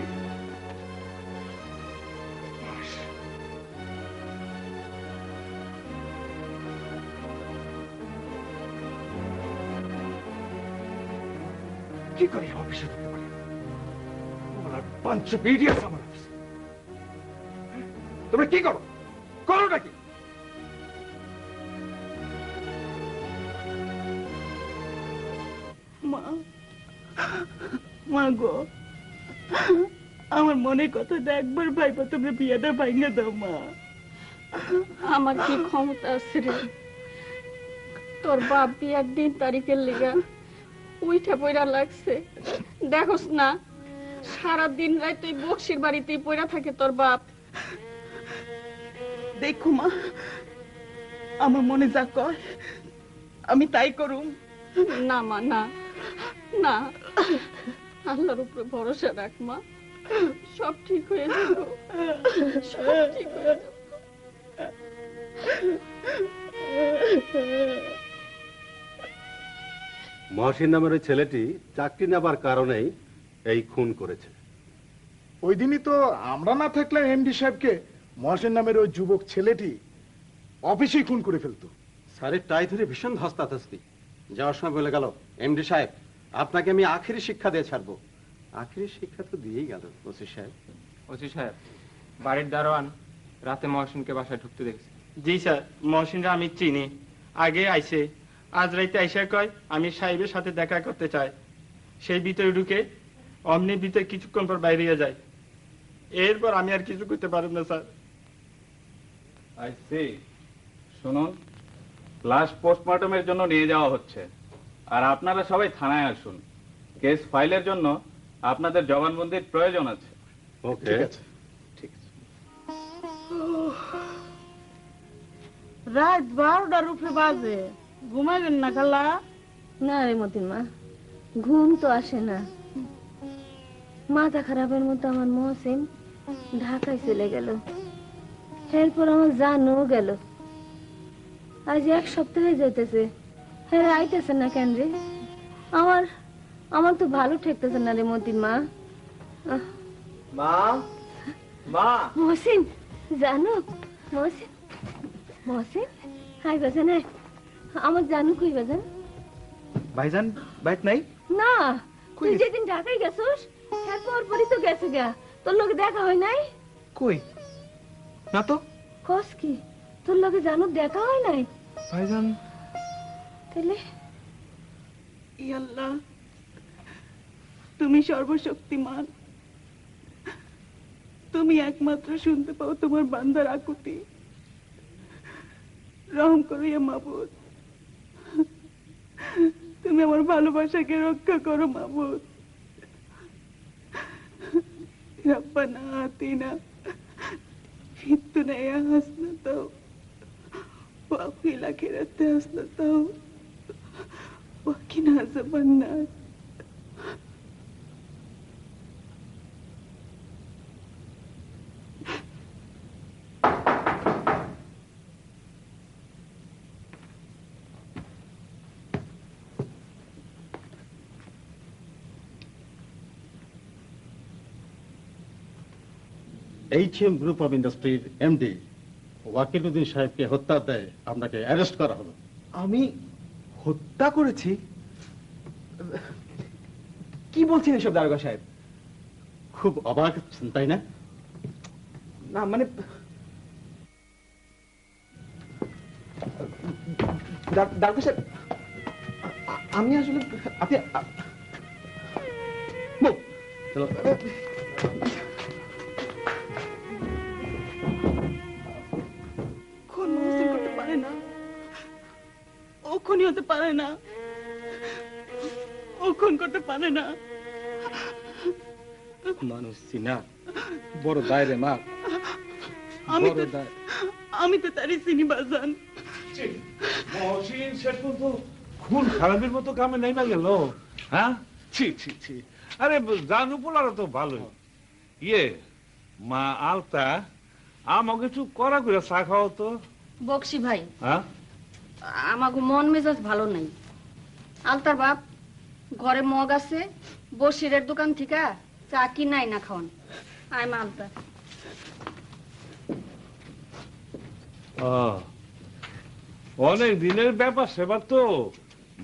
কি করে অফিসে ঢুকতে পারি? বাঞ্চ বিডিএস আমার অফিসে। তোমরা কি করো? করোটা কি? মা, মা গো, আমার মনে কথাটা একবার ভাইবা, তোমরা বিয়েটা ভাঙে দাও মা। আমার কি ক্ষমতা আছে রে? তোর বাপ বিয়ার দিন তারিখের লিগা উইঠা পয়রা লাগছে, দেখোস না সারাদিন রাত তুই বক্সির বাড়িতেই পয়রা থাকে তোর বাপ। দেখো মা, আমার মনে যা কয় আমি তাই করুম। না মা, না না, আল্লাহর উপরে ভরসা রাখ মা, সব ঠিক হয়ে যাবে, সব ঠিক হয়ে যাবে। মহসিন নামের ওই ছেলেটি চাকরি নেবার কারণেই এই খুন করেছে। ওই দিনই তো আমরা না থাকলে এমডি সাহেবকে মহসিন নামের ওই যুবক ছেলেটি অফিসেই খুন করে ফেলতো। স্যারের টাই ধরে ভীষণ ধস্তাধস্তি। যাওয়ার সময় বলে গেল, এমডি সাহেব আপনাকে আমি আখেরি শিক্ষা দিয়ে ছাড়বো। আখেরি শিক্ষা তো দিয়েই গেল। ওসি সাহেব, ওসি সাহেব, বাড়ির দারোয়ান রাতে মহসিনকে বাসায় ঢুকতে দেখছি। জি স্যার, মহসিনরা আমি চিনি, আগে আইছে। আজ রাইতে আইসা কয় আমি সাহেবের সাথে দেখা করতে চাই। সেই ভিতরে ঢুকে অমনি ভিতরে কিছুক্ষণ পর বাইরে যায়। এরপর আমি আর কিছু করতে পারব না স্যার। আইসি, শুনুন, লাশ পোস্টমর্টমের জন্য নিয়ে যাওয়া হচ্ছে, আর আপনারা সবাই থানায় আসুন। কেস ফাইলের জন্য আপনাদের জবানবন্দির প্রয়োজন আছে। ওকে, ঠিক আছে। রাত 12টার উপরে বাজে, ঘুমাবেন না খালা? না রে মতিন মা, ঘুম তো আসে না। মাথা খারাপের মতো আমার মহসিন ঢাকায় চলে গেল, এরপর আমার জানও গেল। আজ 1 সপ্তাহ হয়ে যাইতেছে, হ্যাঁ আইতেছে না কেন রে? আমার তো ভালো ঠেকতেছে না রে মতিন মা। মা, মা, মহসিন, জানো মহসিন, মহসিন হাই বাজান, আমার জানু কই বাজান? ভাইজান বাইক নাই? না, তুই যেদিন ঢাকায় গেছস এরপর পরই তো গেছে গা, তোর লগে দেখা হয় নাই? কই না তো। কস কি তোর লগে জানু দেখা হয় নাই? ভাইজান তাহলে ই আল্লাহ, তুমি সর্বশক্তিমান, তুমি একমাত্র শুনতে পাও তোমার বান্দার আকুতি। রহম করো ইয়া মাবুদ, তুমি আমার ভালোবাসাকে রক্ষা করো মাবুদ। রব্বানা আতিনা ফিদ দুনিয়া হাসনাতাও ওয়া ফিল আখিরাতি হাসনাতাও ওয়া কিনা আযাবান নার। এইচএম গ্রুপ অফ ইন্ডাস্ট্রির এমডি ওয়াকিলউদ্দিন সাহেবকে হত্যার দায়ে আপনাকে অ্যারেস্ট করা হলো। আমি হত্যা করেছি? কি বলছেন এসব দারোগা সাহেব? খুব অবাক হচ্ছেন তাই না? না মানে ডাক্তার সাহেব আমি আসলে আপনি চলো খুন মহসিন করতে পারে না, ও খুনি হতে পারে না, ও খুন করতে পারে না। মানুষ চিনা বড় দায় রে মা, আমি তো তারই চিনি বাজান। মহসিন শেষ পর্যন্ত খুন খারাপের মতো কামে নাই না গেল। হ্যাঁ ছি ছি ছি, আরে জানু পোলারা তো ভালোই। মা আলতা আমাকে একটু কড়া করে চা খাও তো। বক্সি ভাই, হ্যাঁ আমাকে মন মেজাজ ভালো নাই। আলতার বাপ ঘরে মগ আছে, বসিরের দোকান থেকে চা কি নাই না খাওয়ান। আয় মা আলতা। অনেক দিনের ব্যাপার সেবার তো,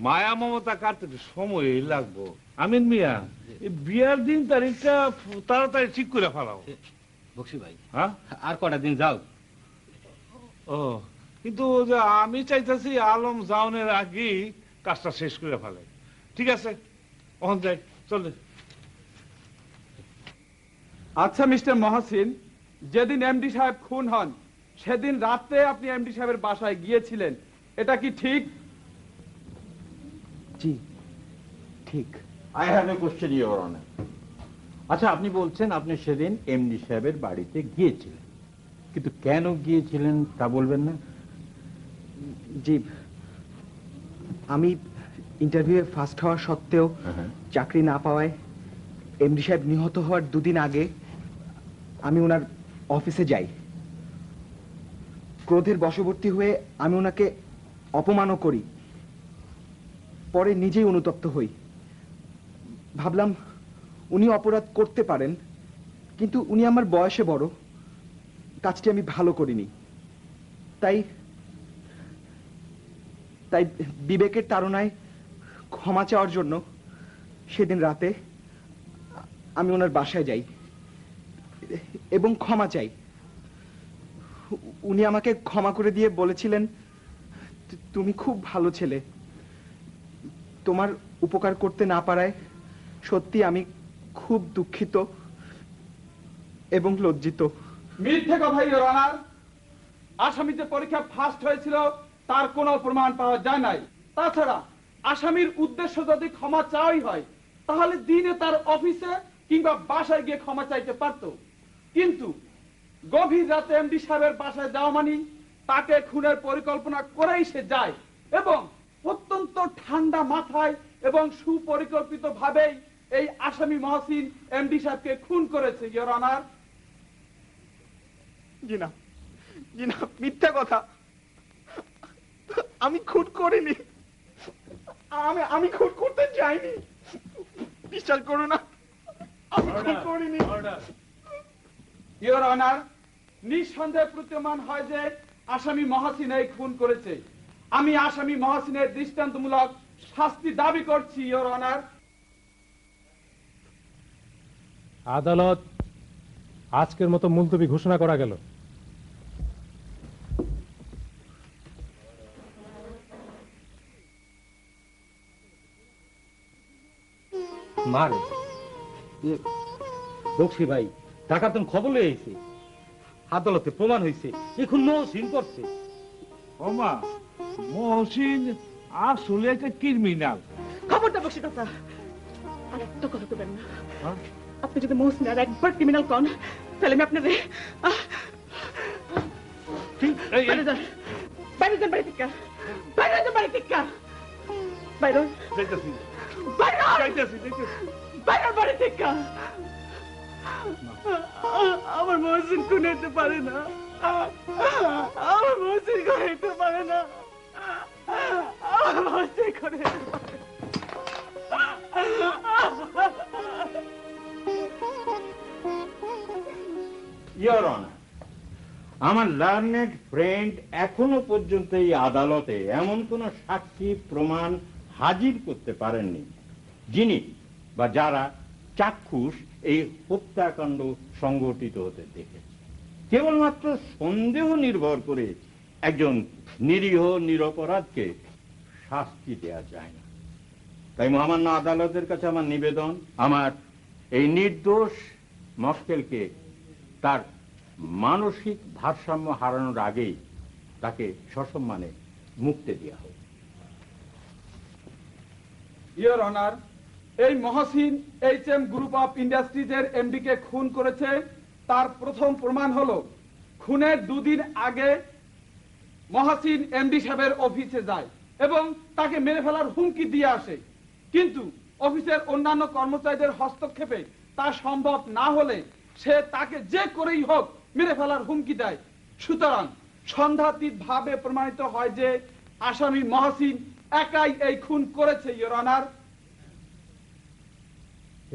মায়া মমতা কাটতে সময় লাগবো। আমিন মিয়া, এই বিয়ার দিন তারিখটা তাড়াতাড়ি ঠিক করে ফেলাও। বক্সি ভাই, হ্যাঁ আর কটা দিন যাও। ও কিন্তু আমি চাইতেছি আলম জাউনের আগেই কাজটা শেষ করে ফেলে। ঠিক আছে, ওখান যাই, চলে। আচ্ছা মিস্টার মহসিন, যেদিন এমডি সাহেব খুন হন সেদিন রাতে আপনি এমডি সাহেবের বাসায় গিয়েছিলেন, এটা কি ঠিক? জি ঠিক। I have a question your honour. আচ্ছা, আপনি বলছেন আপনি সেদিন এমডি সাহেবের বাড়িতে গিয়েছিলেন, কিন্তু কেন গিয়েছিলেন তা বলবেন না? জি, আমি ইন্টারভিউয়ে ফার্স্ট হওয়া সত্ত্বেও চাকরি না পাওয়ায় এমডি সাহেব নিহত হওয়ার দুদিন আগে আমি ওনার অফিসে যাই। ক্রোধের বশবর্তী হয়ে আমি ওনাকে অপমানও করি, পরে নিজেই অনুতপ্ত হই। ভাবলাম উনি অপরাধ করতে পারেন, কিন্তু উনি আমার বয়সে বড়, কাজটি আমি ভালো করিনি। তাই তাই বিবেকের তাড়নায় ক্ষমা চাওয়ার জন্য সেদিন রাতে আমি ওনার বাসায় যাই এবং ক্ষমা চাই। উনি আমাকে ক্ষমা করে দিয়ে বলেছিলেন, তুমি খুব ভালো ছেলে, তোমার উপকার করতে না পারায় সত্যি আমি খুব দুঃখিত এবং লজ্জিত। মিথ্যে কথা ইওর অনার। আসামি যে পরীক্ষা ফার্স্ট হয়েছিল তার কোনো প্রমাণ পাওয়া যায় নাই। তাছাড়া আসামির উদ্দেশ্য যদি ক্ষমা চাওয়াই হয় তাহলে দিনে তার অফিসে কিংবা বাসায় গিয়ে ক্ষমা চাইতে পারত, কিন্তু গভীর রাতে এমডি সাহেবের বাসায় যাওয়া মানে তাকে খুনের পরিকল্পনা করেই সে যায় এবং অত্যন্ত ঠান্ডা মাথায় এবং সুপরিকল্পিত ভাবেই এই আসামি মহসিন এমডি সাহেবকে খুন করেছে ইওর অনার। জি না, জি না, মিথ্যা কথা। আমি খুন করিনি, আমি খুন করতে চাইনি, বিশ্বাস করো না, আমি খুন করিনি। ইওর অনার, নিঃসন্দেহে প্রতীয়মান হয় যে আসামি মহসিন এই খুন করেছে। আমি আসামি মহসিনের দৃষ্টান্তমূলক শাস্তি দাবি করছি ইওর অনার। আদালত আজকের মতো মুলতবি ঘোষণা করা গেল। মার বক্সি ভাই, টাকা তুমি খবর লয়ে আইছে, আদালতে প্রমাণ হয়েছে এখন মহসিন করছে। ওমা, মহসিন আসলে একটা ক্রিমিনাল। খবরটা বসে কথা আর একটা কথা করবেন না। আপনি যদি মহসিন আর একবার ক্রিমিনাল কন তাহলে আমি আপনাদের বাইরে যান, বাইরে যান, বাড়ি থেকে বাইরে যান, বাড়ি থেকে বাইরে যাইতাছি, বাইরে যাইতাছি, বাইরে বাড়ি থেকে। আমার মহসিন খুন হতে পারে না, আমার মহসিন খুন হতে পারে না, আমার মহসিন খুন হতে পারে না। ইওর অনার, আমার লার্নেড ফ্রেন্ড এখনো পর্যন্ত এই আদালতে এমন কোন সাক্ষী প্রমাণ হাজির করতে পারেননি যিনি বা যারা চাক্ষুষ এই হত্যাকাণ্ড সংঘটিত হতে দেখেছে। কেবলমাত্র সন্দেহ নির্ভর করে একজন নিরীহ নিরপরাধকে শাস্তি দেয়া যায় না। তাই মহামান্য আদালতের কাছে আমার নিবেদন, আমার এই নির্দোষ মক্কেলকে তার মানসিক ভারসাম্য হারানোর আগেই তাকে সসম্মানে মুক্তি দেওয়া হোক। ইয়োর অনার, এই মহসিন HM গ্রুপ অফ ইন্ডাস্ট্রিজের এমডি কে খুন করেছে। তার প্রথম প্রমাণ হলো খুনের 2 দিন আগে মহসিন এমডি সাহেবের অফিসে যায় এবং তাকে মেরে ফেলার হুমকি দিয়ে আসে, কিন্তু অফিসের অন্যান্য কর্মচারীদের হস্তক্ষেপে তা সম্ভব না হলে সে তাকে যে করেই হোক মেরে ফেলার হুমকি দেয়। সুতরাং সন্দেহাতীত ভাবে প্রমাণিত হয় যে আসামি মহসিন একাই এই খুন করেছে। ইয়োর অনার,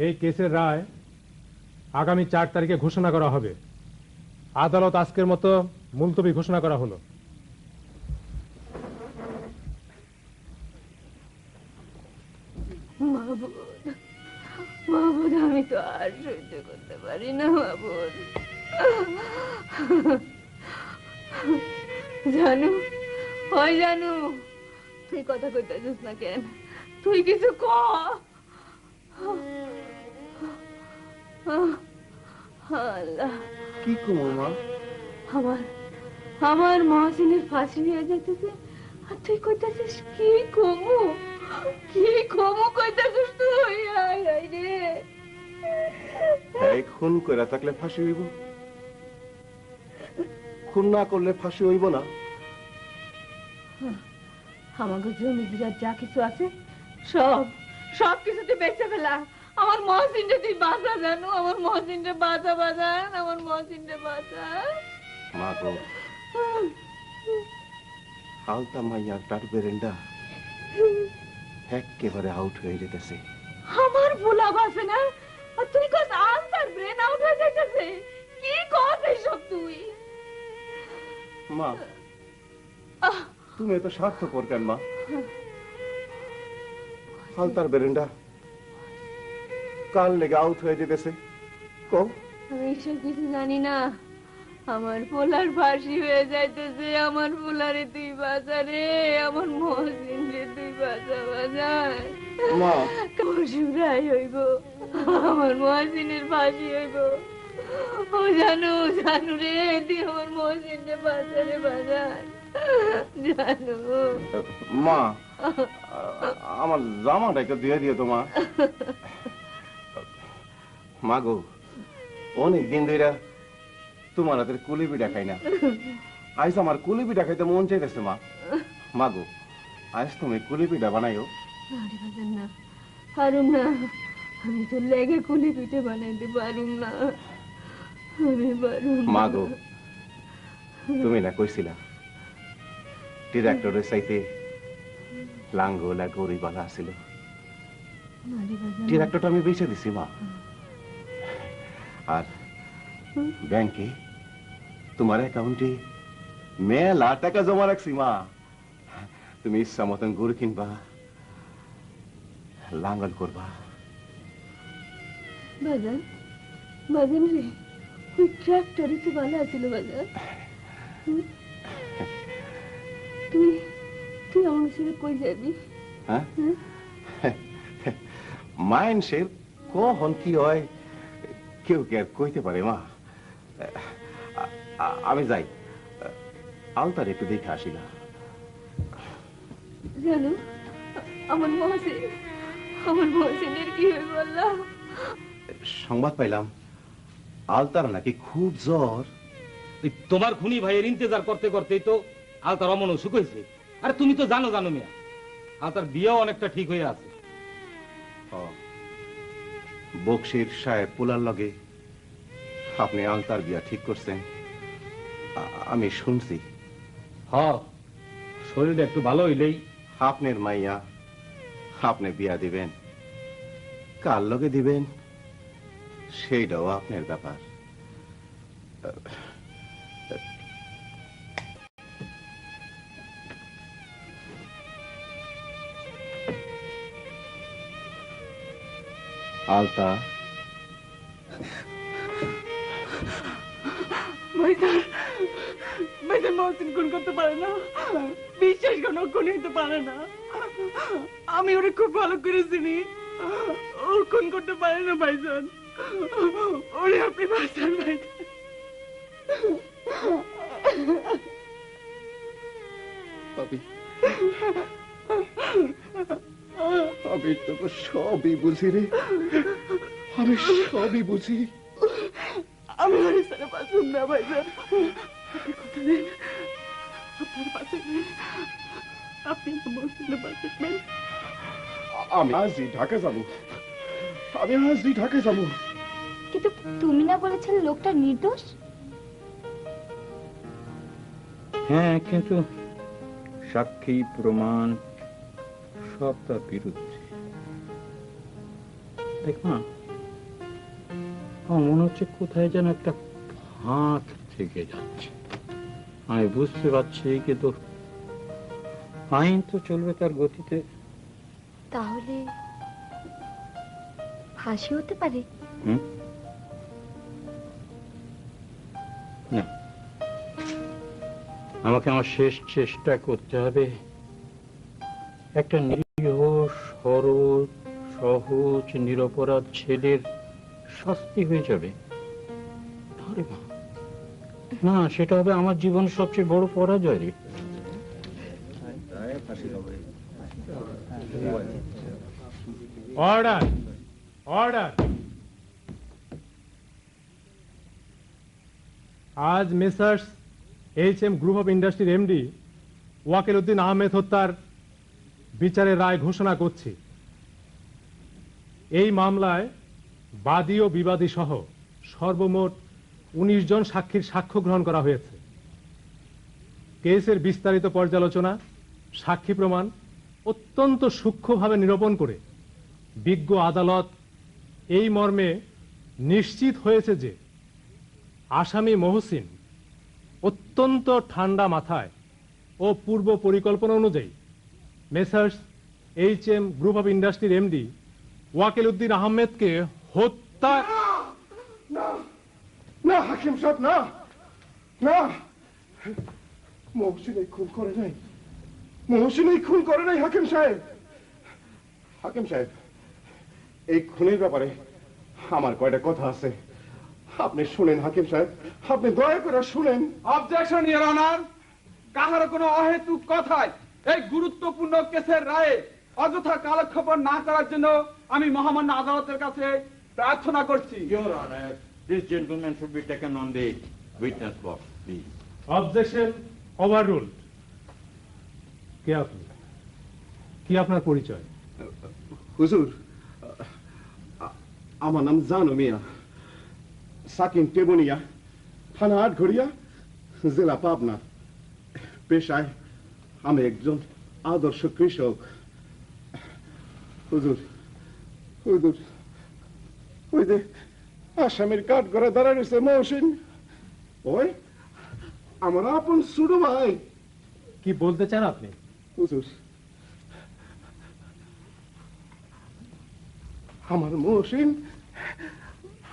এই কেসের রায় আগামী 4 তারিখে ঘোষণা করা হবে। আদালত আজকের মতো মুলতবি ঘোষণা করা হলো। মাহবুদ, আমি তো আর সহ্য করতে পারি না মাহবুদ। জানু, হয় জানু, তুই কথা কইতেছিস না কেন? তুই কিছু ক। আল্লাহ, কি কমো মা? আমার মহসিনের ফাঁসি হয়ে যাইতেছে আর তুই কইতেছিস কি কমু? কি কমু কইতেছিস তুই? আয় আয় রে। এই খুন কইরা থাকলে ফাঁসি হইব, খুন না করলে ফাঁসি হইব না। আমাকে জমি বিরাট যা কিছু আছে সব কিছু তুই বেঁচে ফেলা। আমার মহসিনটা তুই বাঁচা, জানো? আমার মহসিনটা বাঁচান, আমার মহসিনটা বাঁচা। মা গো, আলতা মাইয়ার তার বেরেন্ডা একেবারে আউট হয়ে যেতেছে। আমার ভোলা বাসে না আর তুই কস আনসার ব্রেন আউট হয়ে যাইতেছে। কি কস এইসব তুই? মা, তুমি এত স্বার্থপর কেন মা? আলতার বেরেন্ডা কাল লেগে আউট হয়ে যেতেছে। কও, আমি এইসব কিছু জানি না। আমার পোলার ফাঁসি হয়ে যাইতেছে। আমার পোলারে তুই বাঁচা রে, আমার মহসিন রে তুই বাঁচা। মা, কসুরাই হইব, আমার মহসিনের ফাঁসি হইব। ও জানু রে, তুই আমার মহসিন রে বাঁচা রে, বাঁচা জানু। মা, আমার জামাটাকে দিয়ে দিও তো মা। মা গো, অনেক দিন ধরে তোমার হাতের কুলি পিঠা খাই না। আজ আমার কুলি পিঠা খাইতে মন চাইতেছে মা। মা গো, আজ তুমি কুলি পিঠা বানাইও। আরে বাজান না, পারুম না। আমি তো লেগে কুলি পিঠে বানাইতে পারুম না। আমি পারুম না। মা গো, তুমি না কইছিলা ডিরেক্টরের চাইতে লাঙ্গলা গরিবালা আছিল। ডিরেক্টরটা আমি বেঁচে দিছি মা। আর ব্যাংকে তোমার অ্যাকাউন্টে মেলা টাকা জমা রাখছি মা। তুমি ইচ্ছা মতন গরু কিনবা, লাঙ্গল করবা। বাজান, বাজান রে, ওই ট্রাক্টরে তো ভালো আছিল বাজান। তুই আমার সাথে কই যাবি? হ্যাঁ, মাইন্ডসের কখন কি হয় কেউ কি আর কইতে পারে মা। আমি যাই, আলতার একটু দেখে আসি না। জানো, আমার মহসিনের কি হয়ে বললাম? সংবাদ পাইলাম আলতার নাকি খুব জ্বর। তোমার খুনি ভাইয়ের ইন্তজার করতে করতেই তো আলতার অমন অসুখ হয়েছে। আরে তুমি তো জানো মিয়া, আলতার বিয়েও অনেকটা ঠিক হয়ে আছে। বকশির সাহেব পোলার লগে আপনি আলতার বিয়া ঠিক করছেন, আমি শুনছি। শরীরটা একটু ভালো হইলেই আপনার মাইয়া আপনি বিয়া দিবেন, কার লগে দিবেন সেইটাও আপনার ব্যাপার। আলতা, ভাইজান ভাইজান মহসিন খুন করতে পারে না, বিশ্বাস কোনো খুন হইতে পারে না। আমি ওরে খুব ভালো করে চিনি, ও খুন করতে পারে না ভাইজান। ওরে আপনি বাঁচান ভাইজান। আমি তোকে সবই বুঝি রে, আমি সবই বুঝি। আমি ওরে সারা বাঁচুন না ভাইজান। আপনি কথা দেন, আপনার বাঁচাবেন, আপনি মহসিনে বাঁচাবেন। আমি আজই ঢাকা যাবো, আমি আজই ঢাকা যাবো। কিন্তু তুমি না বলেছিলে লোকটা নির্দোষ? হ্যাঁ, কিন্তু সাক্ষী প্রমাণ সব তার বিরুদ্ধে। দেখ না, আমার মনে হচ্ছে কোথায় যেন একটা ফাঁক থেকে যাচ্ছে। আমি বুঝতে পারছি, কিন্তু আইন তো চলবে তার গতিতে। তাহলে ফাঁসি হতে পারে। না, আমাকে আমার শেষ চেষ্টা করতে হবে। একটা নিরীহ, সরল, সহজ, নিরপরাধ ছেলের শাস্তি হয়ে যাবে। না, সেটা হবে আমার জীবনের সবচেয়ে বড় পরাজয় রে। Order, order. আজ মেসার্স HM গ্রুপ অফ ইন্ডাস্ট্রির এমডি ওয়াকিল উদ্দিন আহমেদ হত্যার বিচারের রায় ঘোষণা করছি। এই মামলায় বাদী ও বিবাদী সহ সর্বমোট 19 জন সাক্ষীর সাক্ষ্য গ্রহণ করা হয়েছে। কেসের বিস্তারিত পর্যালোচনা, সাক্ষী প্রমাণ অত্যন্ত সূক্ষ্মভাবে নিরূপণ করে বিজ্ঞ আদালত এই মর্মে নিশ্চিত হয়েছে যে আসামি মহসিন অত্যন্ত ঠান্ডা মাথায় ও পূর্ব পরিকল্পনা অনুযায়ী মেসার্স HM গ্রুপ অফ ইন্ডাস্ট্রির এমডি ওয়াকিল উদ্দিন আহমেদকে হত্যা। না হাকিম সাহেব, না না, মহসিন এই খুন করে নাই, মহসিন এই খুন করে নাই হাকিম সাহেব। হাকিম সাহেব, এই খুনের ব্যাপারে আমার কয়টা কথা আছে, আপনি শুনেন হাকিম সাহেব, আপনি দয়া করে শুনেন। অবজেকশন ইওর অনার, কাহার কোনো অহেতুক কথায় এই গুরুত্বপূর্ণ কেসের রায়ে অযথা কালক্ষেপণ না করার জন্য আমি মহামান্য আদালতের কাছে প্রার্থনা করছি। Your Honor, this gentleman should be taken on the witness box, please. Objection overruled. কে আপনি? কি আপনার পরিচয়? হুজুর, আমার নাম জানো মিয়া, সাকিন টেবুনিয়া, থানা আটঘরিয়া, জেলা পাবনা। পেশায় আমি একজন আদর্শ কৃষক। হুজুর, হুজুর, ওই যে আসামের কাঠ ঘরে দাঁড়ায় রয়েছে মহসিন, ওই আমার আপন ছোট ভাই। কি বলতে চান আপনি? হুজুর, আমার মহসিন,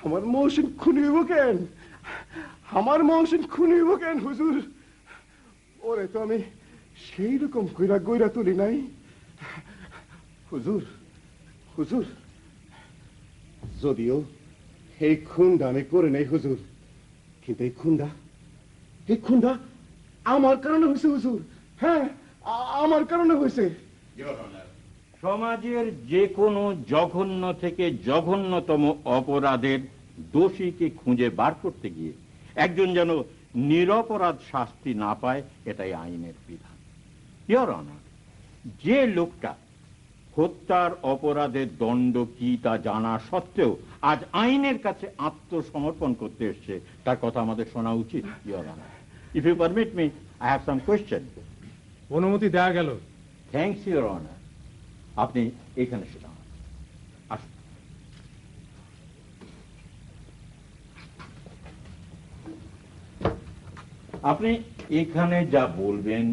আমার মহসিন খুন হইব কেন? আমার মহসিন খুন হইব কেন হুজুর? ওরে তো আমি সেই রকম কইরা গইরা তুলি নাই হুজুর। হুজুর, যদিও এই খুনটা আমি করে নাই হুজুর, কিন্তু এই খুনটা আমার কারণে হয়েছে হুজুর। হ্যাঁ, আমার কারণে হয়েছে। সমাজের যে কোনো জঘন্য থেকে জঘন্যতম অপরাধের দোষীকে খুঁজে বার করতে গিয়ে একজন যেন নিরপরাধ শাস্তি না পায়, এটাই আইনের বিধান। ইওর অনার, যে লোকটা হত্যার অপরাধের দণ্ড কি তা জানা সত্ত্বেও আজ আইনের কাছে আত্মসমর্পণ করতে এসছে, তার কথা আমাদের শোনা উচিত। Your honour, if you permit me, I have some question. অনুমতি দেয়া গেল। Thanks your honour. আপনি এখানে সেটা আসুন। আপনি এখানে যা বলবেন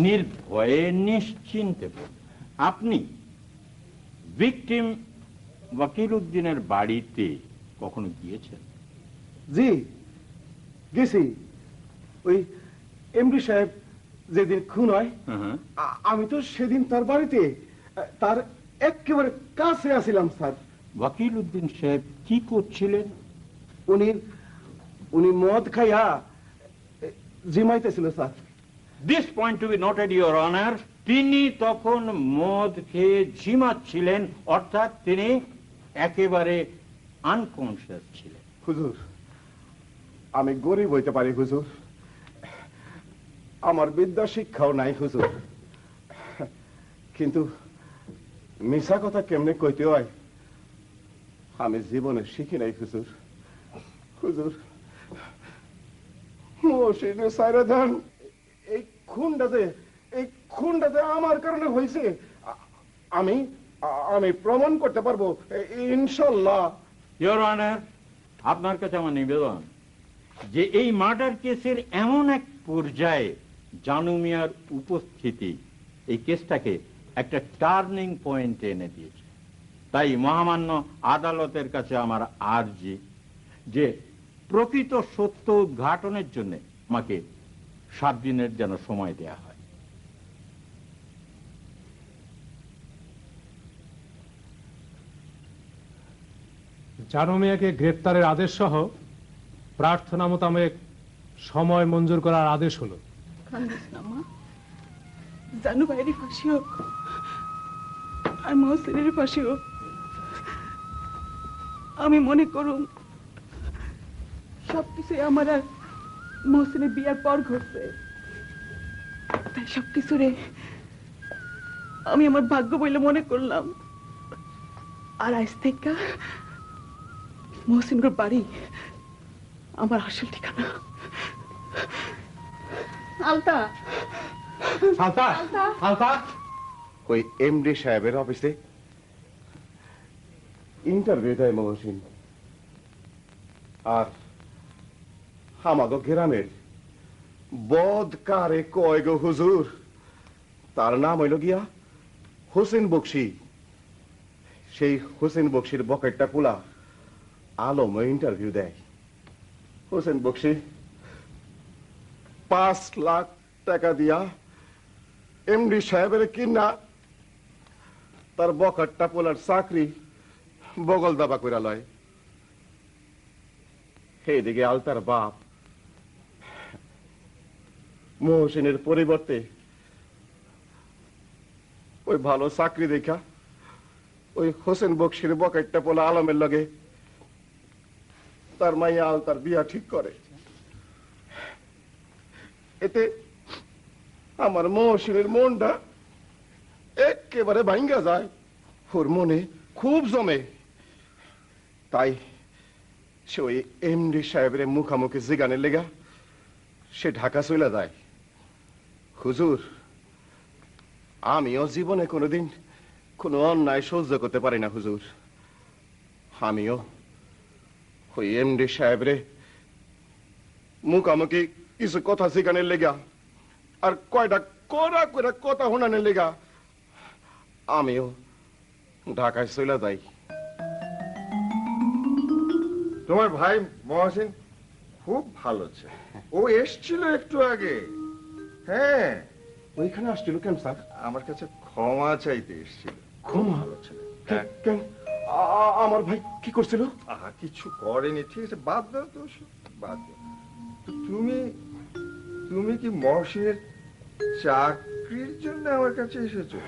নির্ভয়ে নিশ্চিন্তে বলবেন। আপনি ভিকটিম ওয়াকিল উদ্দিনের বাড়িতে কখনো গিয়েছেন? জি, গেছি। ওই এমডি সাহেব যেদিন খুন হয় আমি তো সেদিন তার বাড়িতে তার একেবারে কাছে আসিলাম স্যার। ওয়াকিল উদ্দিন সাহেব কি করছিলেন? উনি মদ খাইয়া জিমাইতেছিল sir. This point to be noted your honour, তিনি তখন মদ খেয়ে ঝিমাচ্ছিলেন, অর্থাৎ তিনি একেবারে আনকনসিয়াস ছিলেন। হুজুর, আমি গরিব হইতে পারি হুজুর, আমার বিদ্যা শিক্ষাও নাই হুজুর, কিন্তু মিশা কথা কেমনে কইতে হয় আমি জীবনে শিখি নাই হুজুর। হুজুর, মহসিনে সাইরা দেন, এই খুনটাতে আমার কারণে হয়েছে আমি আমি প্রমাণ করতে পারবো ইনশাল্লাহ। ইওর অনার, আপনার কাছে আমার নিবেদন যে এই মার্ডার কেসের এমন এক পর্যায়ে জানু মিয়ার উপস্থিতি এই কেসটাকে একটা টার্নিং পয়েন্টে এনে দিয়েছে। তাই মহামান্য আদালতের কাছে আমার আর্জি যে প্রকৃত সত্য উদ্ঘাটনের জন্য আমাকে 7 দিনের যেন সময় দেয়া হয়। জানু মিয়াকে গ্রেপ্তারের আদেশ সহ প্রার্থনা মোতাবেক সময় মঞ্জুর করার আদেশ হলো। জানু ভাইয়ের ফাঁসি হোক আর মহসিনের ফাঁসি হোক। আমি মনে করুম সবকিছু আমার আর মহসিনের বিয়ার পর ঘটছে, তাই সবকিছু রে আমি আমার ভাগ্য বলে মনে করলাম। আর আজ থেকে মহসিনগর বাড়ি আমার আসল ঠিকানা। আলতা আলতা আলতা ওই এমডি সাহেবের অফিসে ইন্টারভিউ দেয় মহসিন, আর আমাগো গ্রামের বদ কারে কয় গো হুজুর, তার নাম হইল গিয়া হোসেন বক্সি। সেই হোসেন বক্সির বকেটটা পোলা আলম ইন্টারভিউ দেয়। হোসেন বক্সি 5 লাখ টাকা দিয়া এমডি সাহেবের কিনা তার বকেটটা পোলার চাকরি বগল দাবা কইরা লয়। এইদিকে আলতার বাপ মহসিনের পরিবর্তে ওই ভালো চাকরি দেখা ওই হোসেন বক্সির বকেটটা পোলা আলমের লগে তার মাইয়া আলতার বিয়া ঠিক করে। এতে আমার মহসিনের মনটা একেবারে ভাঙ্গা যায়, ওর মনে খুব জমে। তাই সে ওই এমডি সাহেবের মুখামুখি জিগানের লেগা সে ঢাকা চলে যায়। হুজুর, আমিও জীবনে কোনোদিন কোনো অন্যায় সহ্য করতে পারি না হুজুর। আমিও ওই এমডি সাহেবরে মুখামুখি কিছু কথা জিগানের লেগা আর কয়টা কড়া করে কথা শোনানের লেগা আমিও ঢাকায় চলে যাই। তোমার ভাই মহসিন খুব ভালো ছেলে, ও এসছিল একটু আগে। হ্যাঁ, ওইখানে আসছিল কেন স্যার? আমার কাছে ক্ষমা চাইতে এসছিল। খুব ভালো ছেলে। কেন আমার ভাই কি করছিল? আহা, কিছু করেনি, ঠিক আছে, বাদ দাও তো, বাদ দাও। তো তুমি কি মহসিনের চাকরির জন্য আমার কাছে এসেছো?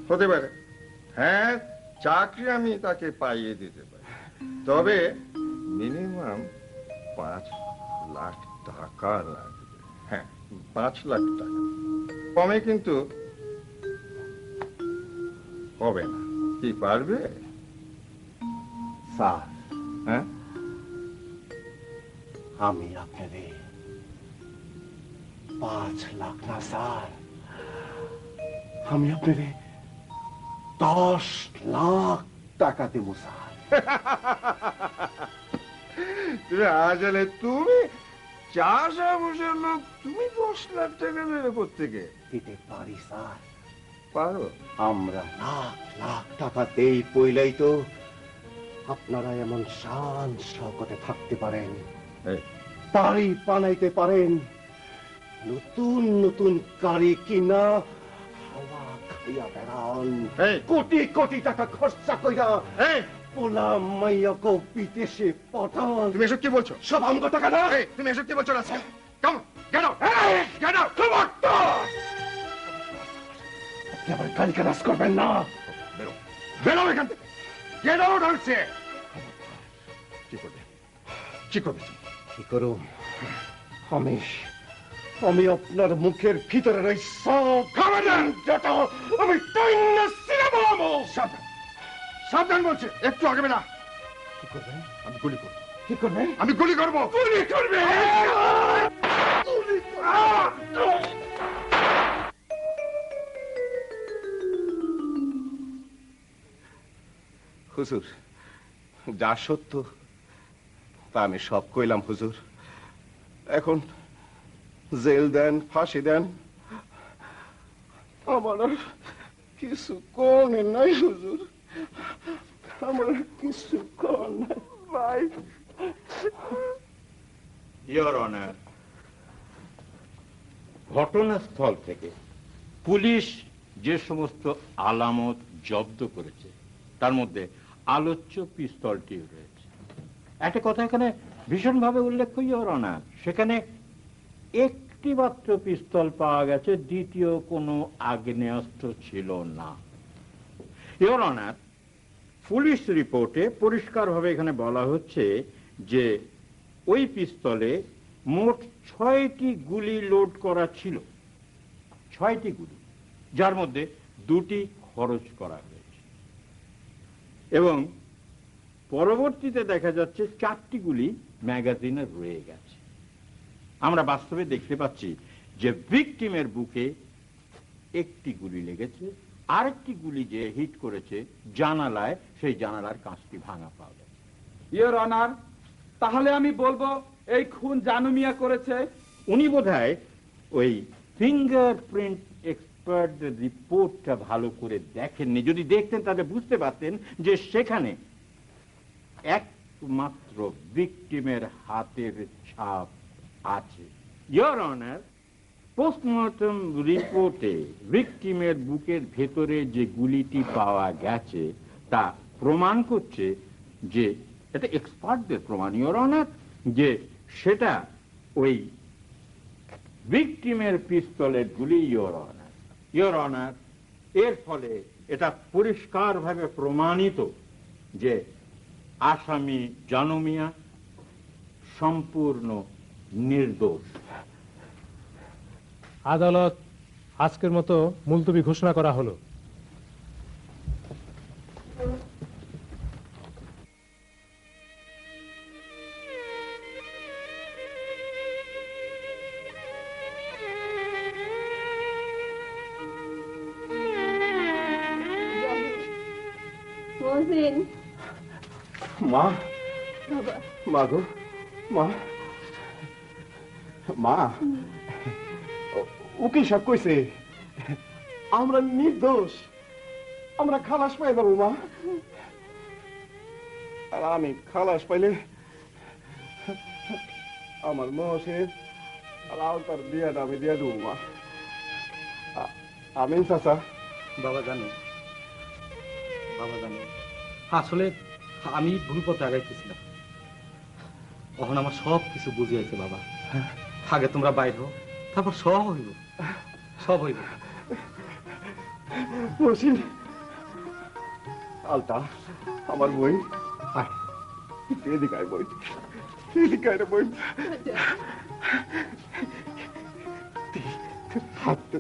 হতে পারে, হ্যাঁ, চাকরি আমি তাকে পাইয়ে দিতে পারি, তবে মিনিমাম 5 লাখ টাকা লাগবে। হ্যাঁ, 5 লাখ টাকা, কমে কিন্তু হবে না। কি পারবে স্যার? হ্যাঁ, আমি আপনাদের 5 লাখ না স্যার, আমি আপনাদের 10 লাখ টাকা দেব স্যার। আসলে তুমি চাষা বসের লোক, তুমি 10 লাখ টাকা দেবে কোত্থেকে? দিতে পারি স্যার। পারো? আমরা লাখ লাখ টাকা দেই পইলেই তো আপনারা এমন শান শওকতে থাকতে পারেন। বাড়ি বানাইতে পারেন, নতুন নতুন গাড়ি কিনা হাওয়া খাইয়া বেড়ান, কোটি কোটি টাকা খরচা কইরা পোলা মাইয়াকে বিদেশে পাঠান। তুমি এসব কি বলছো? সব আমগো টাকা না। তুমি এসব কি বলছো? রাস্তা come get out, get out, come on. আপনি আবার গাড়ি কাজ করবেন না। বেরো, বেরো এখান থেকে। গেট আউট হচ্ছে। কি করবে? কি করবে তুমি? কি করো? আমি আপনার মুখের ভিতরে রই সব খাবার যত আমি টাইনা সিনেমা। সাবধান, সাবধান বলছে, একটু আগে না। কি করবেন? আমি গুলি করব। কি করবেন? আমি গুলি করব। গুলি করবে? হুজুর, যা সত্য তা আমি সব কইলাম হুজুর। এখন জেল দেন, ফাঁসি দেন, আমার আর কিছু কোনে নাই হুজুর, আমার আর কিছু কোন নাই। ইওর অনার, ঘটনাস্থল থেকে পুলিশ যে সমস্ত আলামত জব্দ করেছে তার মধ্যে আলোচ্য পিস্তলটি রয়েছে। একটা কথা এখানে ভীষণভাবে উল্লেখ্য ইওর অনার, সেখানে একটি মাত্র পিস্তল পাওয়া গেছে, দ্বিতীয় কোনো আগ্নেয়াস্ত্র ছিল না। ইওর অনার, পুলিশ রিপোর্টে পরিষ্কারভাবে এখানে বলা হচ্ছে যে ওই পিস্তলে মোট 6টি গুলি লোড করা ছিল, 6টি গুলি, যার মধ্যে 2টি খরচ করা হয়েছে এবং পরবর্তীতে দেখা যাচ্ছে 4টি গুলি ম্যাগাজিনে রয়ে গেছে। আমরা বাস্তবে দেখতে পাচ্ছি যে ভিকটিমের বুকে একটি গুলি লেগেছে, আরেকটি গুলি যে হিট করেছে জানালায়, সেই জানালার কাঁচটি ভাঙা পাওয়া গেছে। ইওর অনার, তাহলে আমি বলবো এই খুন জানু মিয়া করেছে। উনি বোধহয় ওই ফিঙ্গারপ্রিন্ট এক্সপার্টদের রিপোর্টটা ভালো করে দেখেননি। যদি দেখতেন তাহলে বুঝতে পারতেন যে সেখানে একমাত্র ভিকটিমের হাতের ছাপ আছে। ইওর অনার, পোস্টমর্টম রিপোর্টে ভিকটিমের বুকের ভেতরে যে গুলিটি পাওয়া গেছে তা প্রমাণ করছে যে, এটা এক্সপার্টদের প্রমাণ ইওর অনার, যে সেটা ওই ভিকটিমের পিস্তলের গুলি ইওর অনার। ইওর অনার, এর ফলে এটা পরিষ্কারভাবে প্রমাণিত যে আসামি জানু মিয়া সম্পূর্ণ নির্দোষ। আদালত আজকের মতো মুলতবি ঘোষণা করা হলো। মহসিন, মা, বাবা, মা গো, মা, মা, উকিল সাহেব কইছে আমরা নির্দোষ, আমরা খালাস পাই যাবো মা। আর আমি খালাস পাইলে আমার মহসিন আর আলতার বিয়াটা আমি দিয়ে দেবো মা। আমিন চাচা। বাবা জানো, বাবা জানো, আসলে আমি ভুল পথে আগাইতেছিলাম। তখন আমার সব কিছু বুঝিয়েছে বাবা। আগে তোমরা বাইর হও, তারপর সব হইব, সব হইব। মহসিন, আলতা, আমার বই, এদিকে আয় বই, এদিকে আয় রে বই। হাত